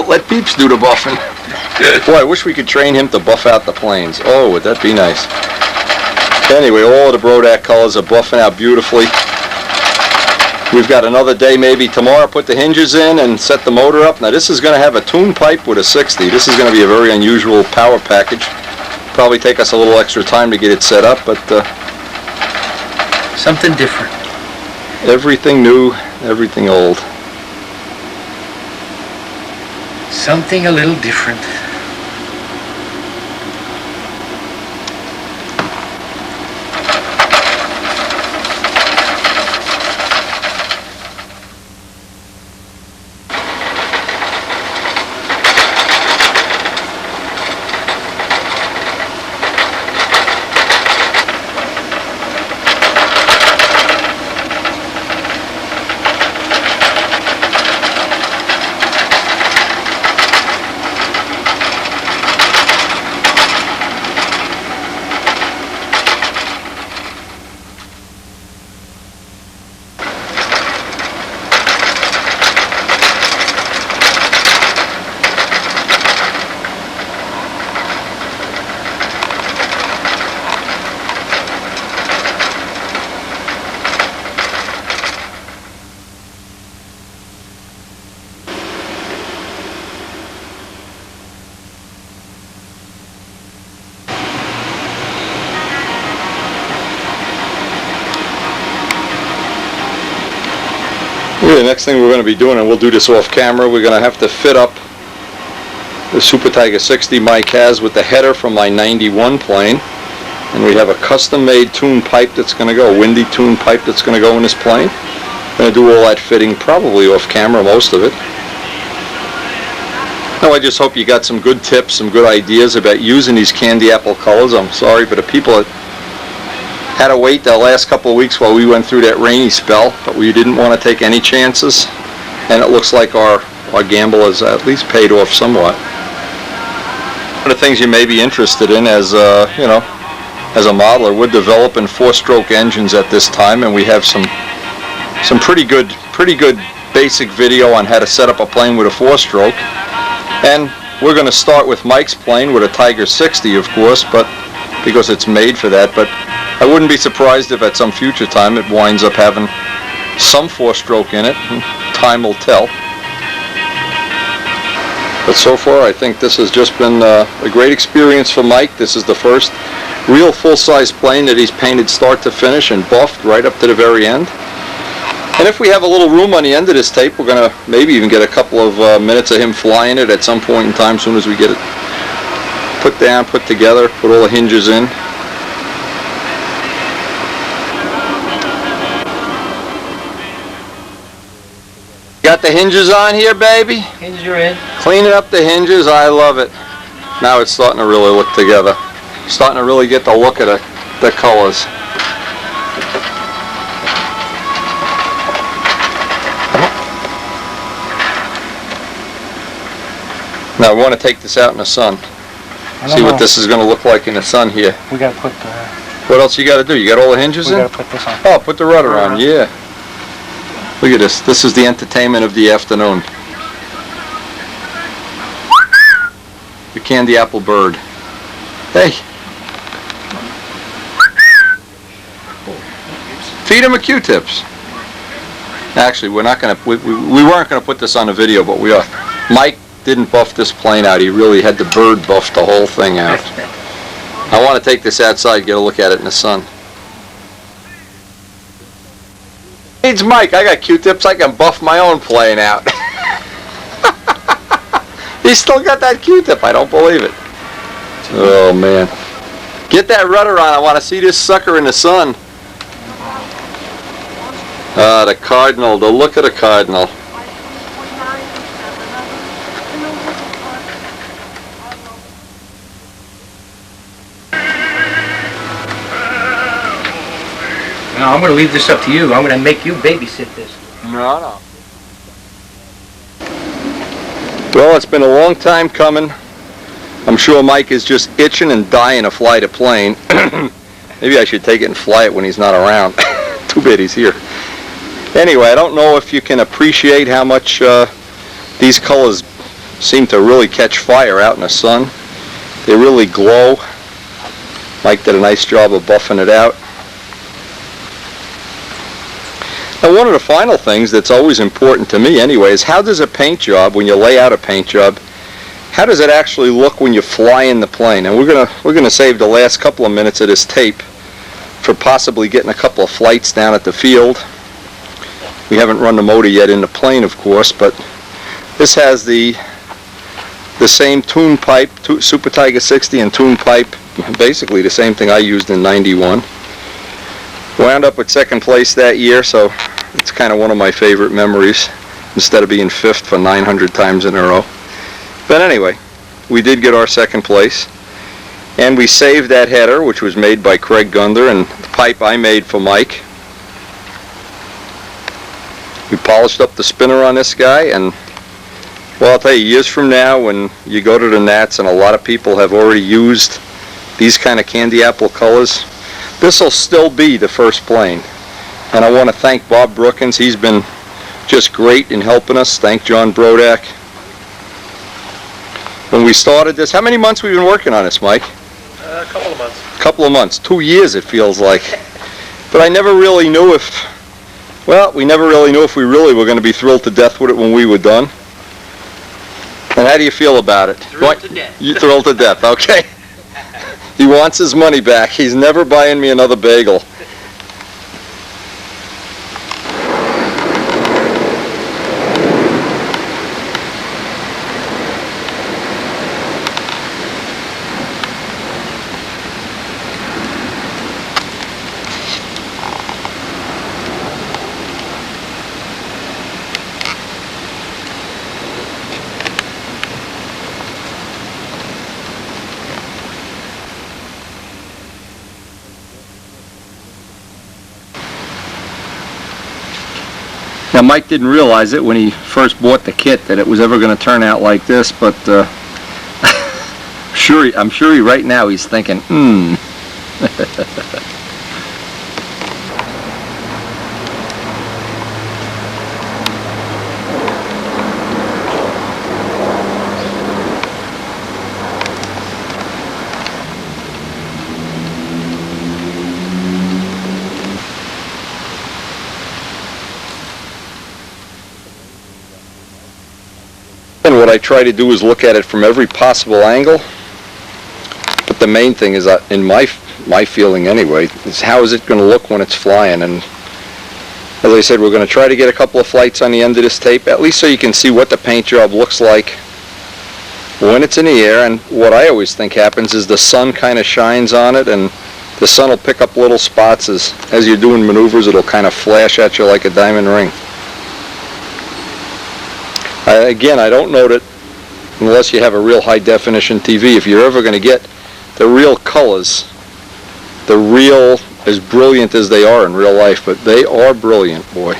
let Peeps do the buffing. Boy, I wish we could train him to buff out the planes. Oh, would that be nice. Anyway, all of the Brodak colors are buffing out beautifully. We've got another day, maybe tomorrow, put the hinges in and set the motor up. Now this is going to have a tune pipe with a 60. This is going to be a very unusual power package. Probably take us a little extra time to get it set up, but Something different. everything new, everything old. Something a little different. Okay, the next thing we're going to be doing, and we'll do this off camera, we're going to have to fit up the Super Tiger 60 Mike has with the header from my 91 plane. And we have a custom-made tune pipe that's going to go, a windy tune pipe that's going to go in this plane. I'm going to do all that fitting probably off camera, most of it. Now I just hope you got some good tips, some good ideas about using these candy apple colors. I'm sorry for the people that had to wait the last couple of weeks while we went through that rainy spell, but we didn't want to take any chances, and it looks like our gamble has at least paid off somewhat. One of the things you may be interested in as you know, as a modeler, we're developing 4-stroke engines at this time, and we have some pretty good basic video on how to set up a plane with a 4-stroke. And we're going to start with Mike's plane with a Tiger 60, of course, but because it's made for that. But I wouldn't be surprised if at some future time it winds up having some 4-stroke in it. Time will tell. But so far, I think this has just been a great experience for Mike. This is the first real full-size plane that he's painted start to finish and buffed right up to the very end. And if we have a little room on the end of this tape, we're going to maybe even get a couple of minutes of him flying it at some point in time, as soon as we get it put down, put together, put all the hinges in. Got the hinges on here, baby? Hinges are in. Cleaning up the hinges, I love it. Now it's starting to really look together. Starting to really get the look of the colors. Now I want to take this out in the sun. See what this is going to look like in the sun here. We got to put What else you got to do? You got all the hinges in? We got to put this on. Oh, put the rudder on, yeah. Look at this. This is the entertainment of the afternoon. The candy apple bird. Hey. Feed him a Q-tips. Actually, we're not going to. We weren't going to put this on the video, but we are. Mike didn't buff this plane out. He really had the bird buff the whole thing out. I want to take this outside, get a look at it in the sun. Needs Mike. I got Q-tips. I can buff my own plane out. He's still got that Q-tip. I don't believe it. Oh man. Get that rudder on. I want to see this sucker in the sun. Ah, the cardinal. The look of the cardinal. No, I'm going to leave this up to you. I'm going to make you babysit this. No. Well, it's been a long time coming. I'm sure Mike is just itching and dying to fly the plane. Maybe I should take it and fly it when he's not around. Too bad he's here. Anyway, I don't know if you can appreciate how much these colors seem to really catch fire out in the sun. They really glow. Mike did a nice job of buffing it out. Now, one of the final things that's always important to me anyway is how does a paint job, when you lay out a paint job, how does it actually look when you fly in the plane? And we're gonna save the last couple of minutes of this tape for possibly getting a couple of flights down at the field. We haven't run the motor yet in the plane, of course, but this has the same tune pipe, Super Tiger 60 and tune pipe, basically the same thing I used in '91. Wound up with second place that year, so it's kind of one of my favorite memories, instead of being fifth for 900 times in a row. But anyway, we did get our second place, and we saved that header, which was made by Craig Gunder, and the pipe I made for Mike. We polished up the spinner on this guy, and well, I'll tell you, years from now, when you go to the Nats, and a lot of people have already used these kind of candy apple colors, this will still be the first plane. And I want to thank Bob Brookins. He's been just great in helping us. Thank John Brodak. When we started this, how many months we've been working on this, Mike? A couple of months. A couple of months. 2 years it feels like. But I never really knew if, well, we never really knew if we really were going to be thrilled to death with it when we were done. And how do you feel about it? Thrilled to death. You're thrilled to death, okay. He wants his money back. He's never buying me another bagel. Now, Mike didn't realize it when he first bought the kit that it was ever going to turn out like this, but I'm sure right now he's thinking, And what I try to do is look at it from every possible angle. But the main thing is, in my feeling anyway, is how is it going to look when it's flying. And as I said, we're going to try to get a couple of flights on the end of this tape, at least so you can see what the paint job looks like when it's in the air. And what I always think happens is the sun kind of shines on it, and the sun will pick up little spots as you're doing maneuvers. It'll kind of flash at you like a diamond ring. Again, I don't know that unless you have a real high definition TV, if you're ever going to get the real colors, the real, as brilliant as they are in real life, but they are brilliant, boy.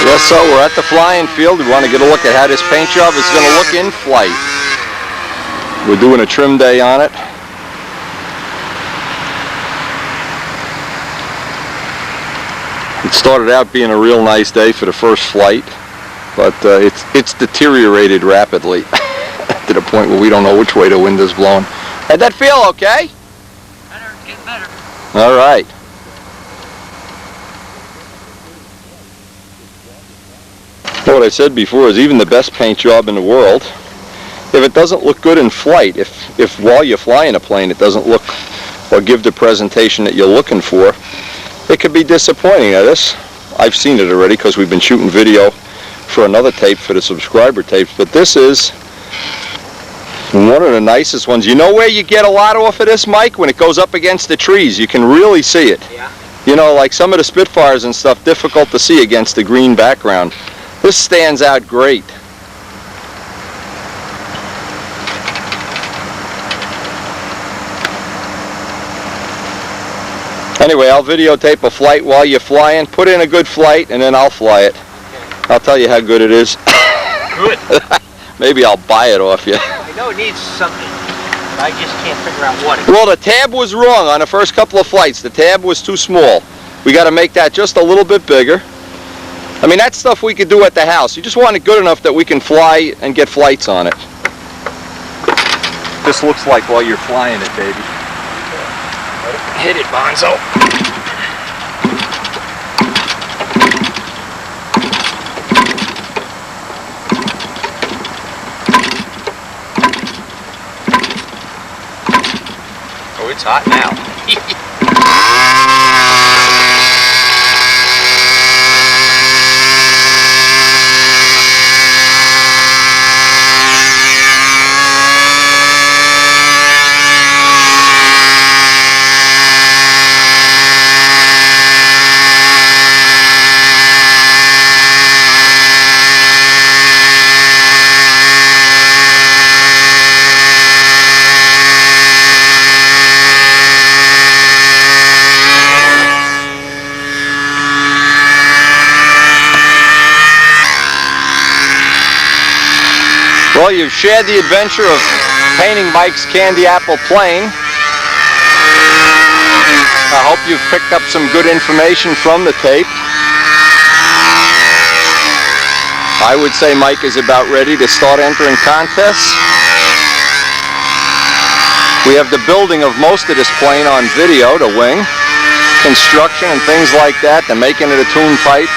Yes, so we're at the flying field. We want to get a look at how this paint job is going to look in flight. We're doing a trim day on it. It started out being a real nice day for the first flight, but it's deteriorated rapidly to the point where we don't know which way the wind is blowing. How'd that feel? Okay? Better, get better. All right. What I said before is even the best paint job in the world, if it doesn't look good in flight, if while you're flying a plane it doesn't look or give the presentation that you're looking for, it could be disappointing. Now this, I've seen it already because we've been shooting video for another tape for the subscriber tapes, but this is one of the nicest ones. You know where you get a lot off of this, Mike? When it goes up against the trees, you can really see it. Yeah. You know, like some of the Spitfires and stuff, difficult to see against the green background. This stands out great. Anyway, I'll videotape a flight while you're flying. Put in a good flight and then I'll fly it. I'll tell you how good it is. Good. Maybe I'll buy it off you. I know it needs something, but I just can't figure out what it is. Well, the tab was wrong on the first couple of flights. The tab was too small. We got to make that just a little bit bigger. I mean, that's stuff we could do at the house. You just want it good enough that we can fly and get flights on it. This looks like while you're flying it, baby. Hit it, Bonzo. Oh, it's hot now. Well, you've shared the adventure of painting Mike's candy apple plane. I hope you've picked up some good information from the tape. I would say Mike is about ready to start entering contests. We have the building of most of this plane on video, the wing, construction and things like that, the making of the tune pipe.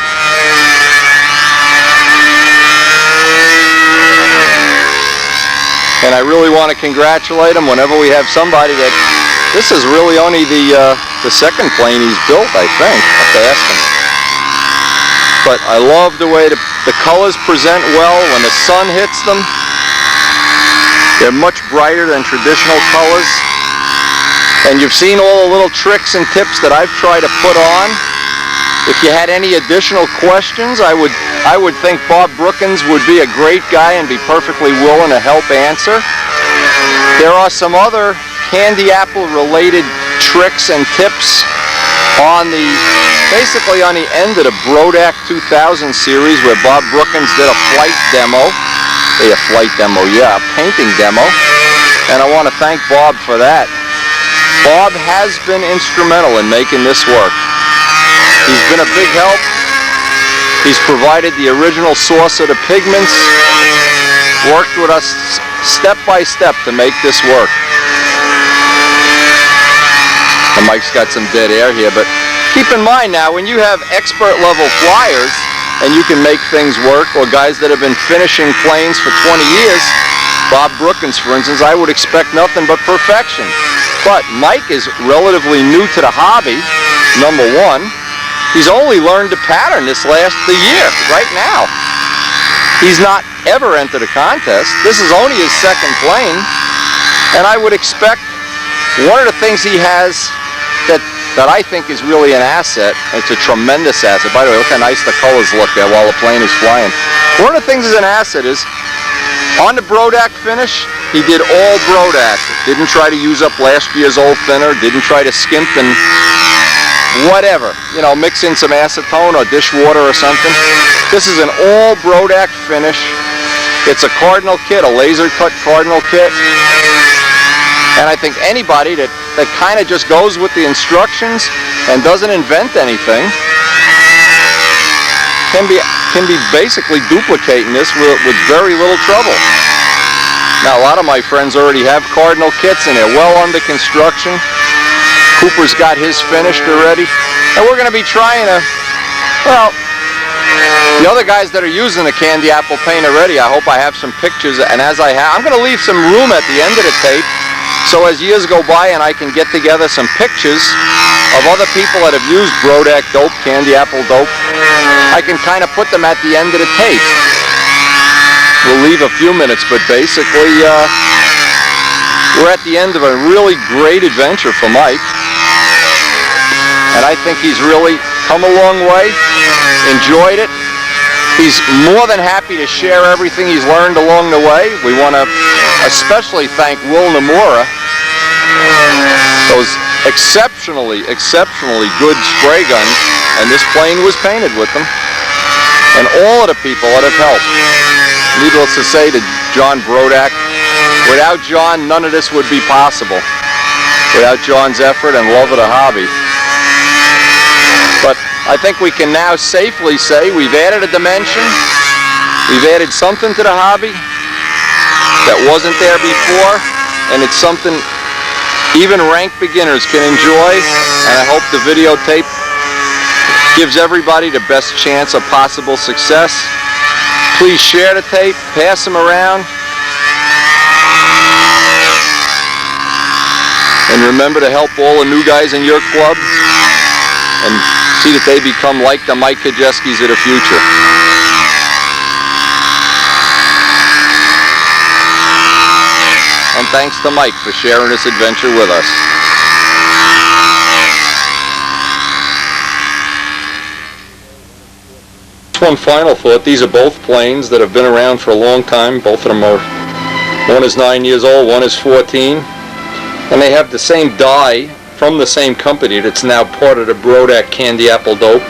And I really want to congratulate him whenever we have somebody that, this is really only the second plane he's built, I think. I have to ask him. But I love the way the colors present well when the sun hits them. They're much brighter than traditional colors. And you've seen all the little tricks and tips that I've tried to put on. If you had any additional questions, I would think Bob Brookins would be a great guy and be perfectly willing to help answer. There are some other candy apple related tricks and tips on basically on the end of the Brodak 2000 series where Bob Brookins did a flight demo. A painting demo. And I want to thank Bob for that. Bob has been instrumental in making this work. He's been a big help. He's provided the original source of the pigments, worked with us step by step to make this work. The mic's got some dead air here, but keep in mind now, when you have expert level flyers and you can make things work, or guys that have been finishing planes for 20 years, Bob Brookins, for instance, I would expect nothing but perfection. But Mike is relatively new to the hobby, number one. He's only learned to pattern this the year, right now. He's not ever entered a contest. This is only his second plane. And I would expect one of the things he has that I think is really an asset, it's a tremendous asset. By the way, look how nice the colors look there while the plane is flying. One of the things is an asset is, on the Brodak finish, he did all Brodak. Didn't try to use up last year's old thinner, didn't try to skimp and whatever, you know, mix in some acetone or dishwater or something. This is an all Brodak finish. It's a cardinal kit, a laser cut cardinal kit. And I think anybody that kind of just goes with the instructions and doesn't invent anything can be basically duplicating this with very little trouble. Now, a lot of my friends already have cardinal kits and they're well under construction. Cooper's got his finished already, and we're going to be trying to, well, the other guys that are using the candy apple paint already, I hope I have some pictures, and as I have, I'm going to leave some room at the end of the tape, so as years go by and I can get together some pictures of other people that have used Brodak dope, candy apple dope, I can kind of put them at the end of the tape. We'll leave a few minutes, but basically, we're at the end of a really great adventure for Mike. And I think he's really come a long way, enjoyed it. He's more than happy to share everything he's learned along the way. We want to especially thank Will Nomura. Those exceptionally good spray guns, and this plane was painted with them. And all of the people that have helped. Needless to say, to John Brodak, without John, none of this would be possible. Without John's effort and love of the hobby. But I think we can now safely say we've added a dimension, we've added something to the hobby that wasn't there before, and it's something even rank beginners can enjoy, and I hope the videotape gives everybody the best chance of possible success. Please share the tape, pass them around, and remember to help all the new guys in your club and see that they become like the Mike Kajeskis of the future. And thanks to Mike for sharing this adventure with us. One final thought, these are both planes that have been around for a long time. Both of them are, one is 9 years old, one is 14, and they have the same die from the same company that's now part of the Brodak candy apple dope.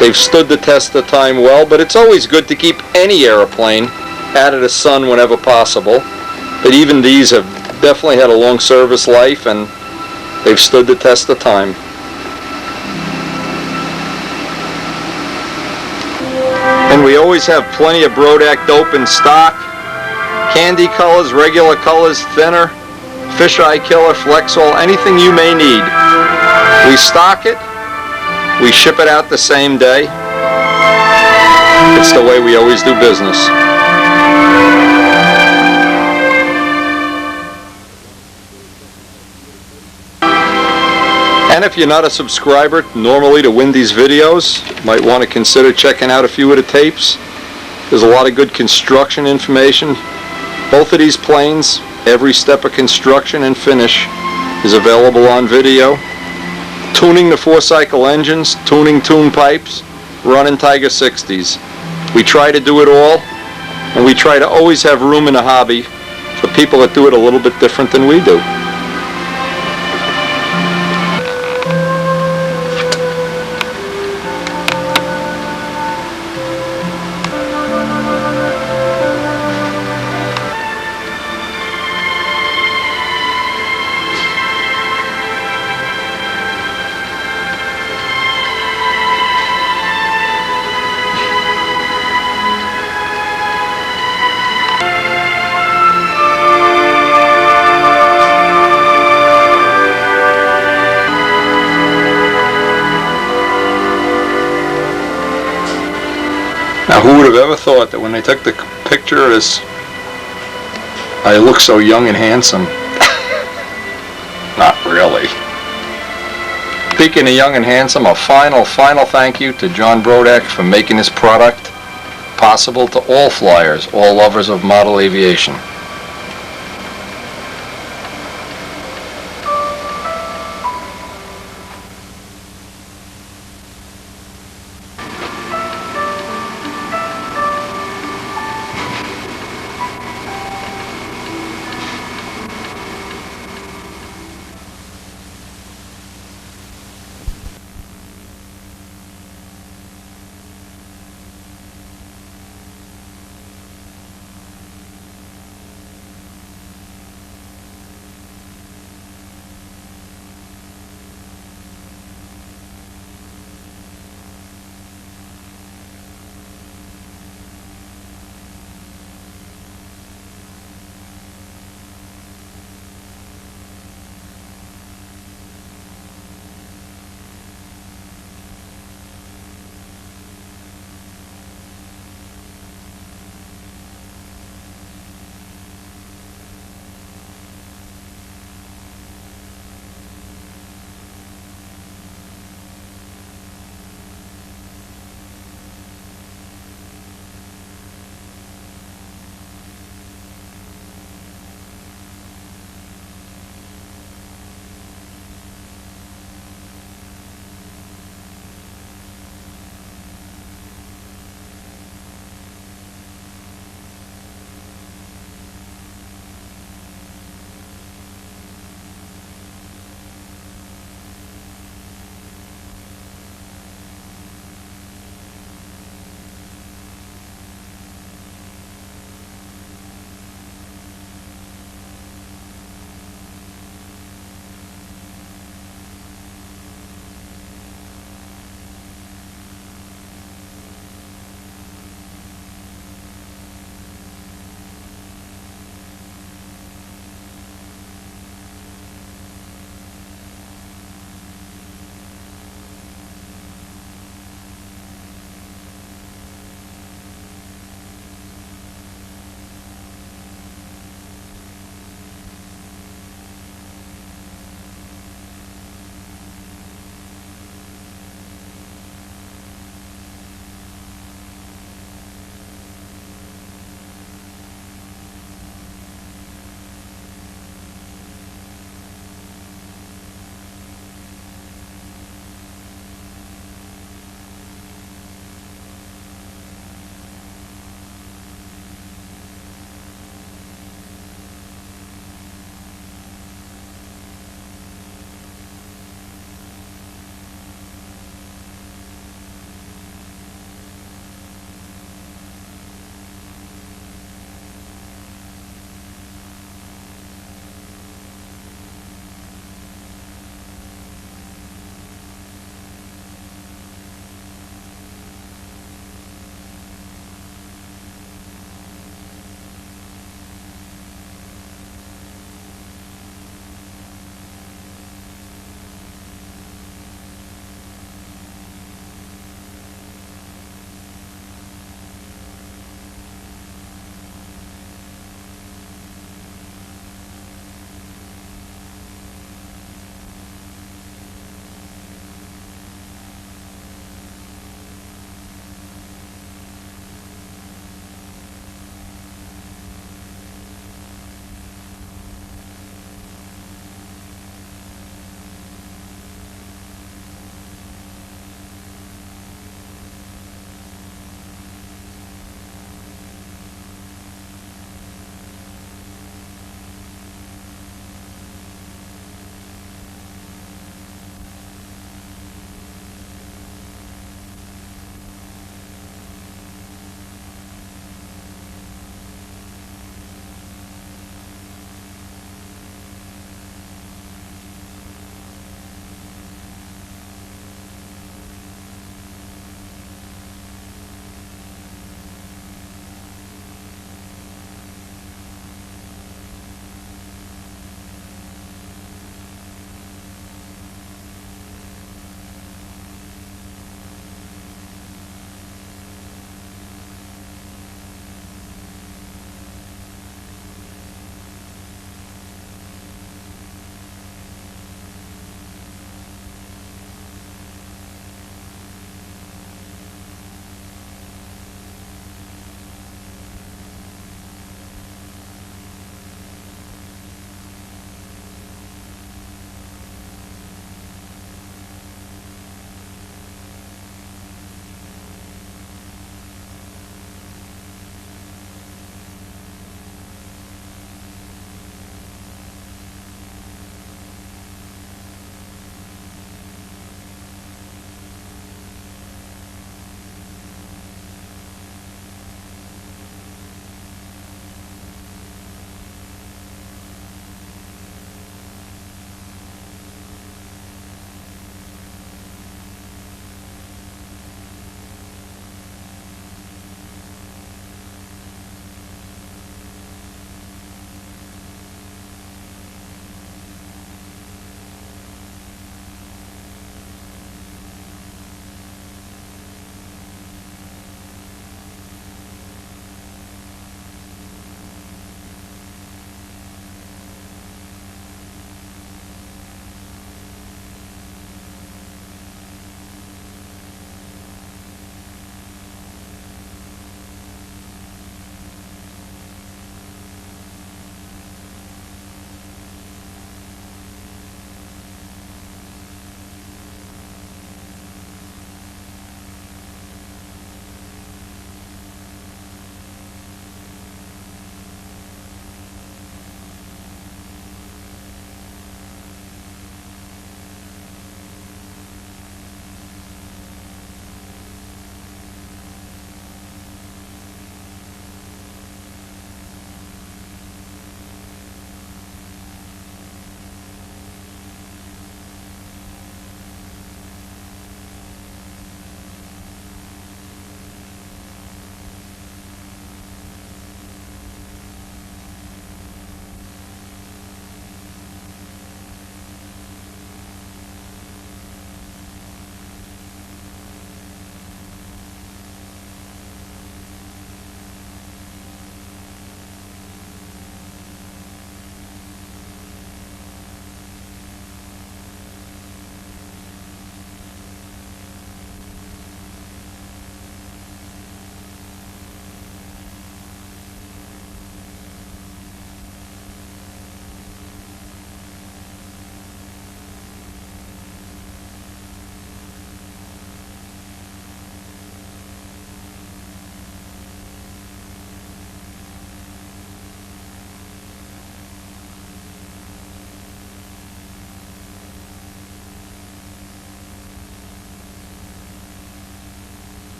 They've stood the test of time well, but it's always good to keep any airplane out of the sun whenever possible. But even these have definitely had a long service life, and they've stood the test of time. And we always have plenty of Brodak dope in stock. Candy colors, regular colors, thinner, fisheye killer, Flexol, anything you may need. We stock it, we ship it out the same day. It's the way we always do business. And if you're not a subscriber normally to Windy's videos, you might want to consider checking out a few of the tapes. There's a lot of good construction information. Both of these planes, every step of construction and finish is available on video. Tuning the 4-cycle engines, tuning tune pipes, running Tiger 60s. We try to do it all, and we try to always have room in the hobby for people that do it a little bit different than we do. Now, who would have ever thought that when they took the picture of this, I look so young and handsome? Not really. Speaking of young and handsome, a final thank you to John Brodak for making this product possible to all flyers, all lovers of model aviation.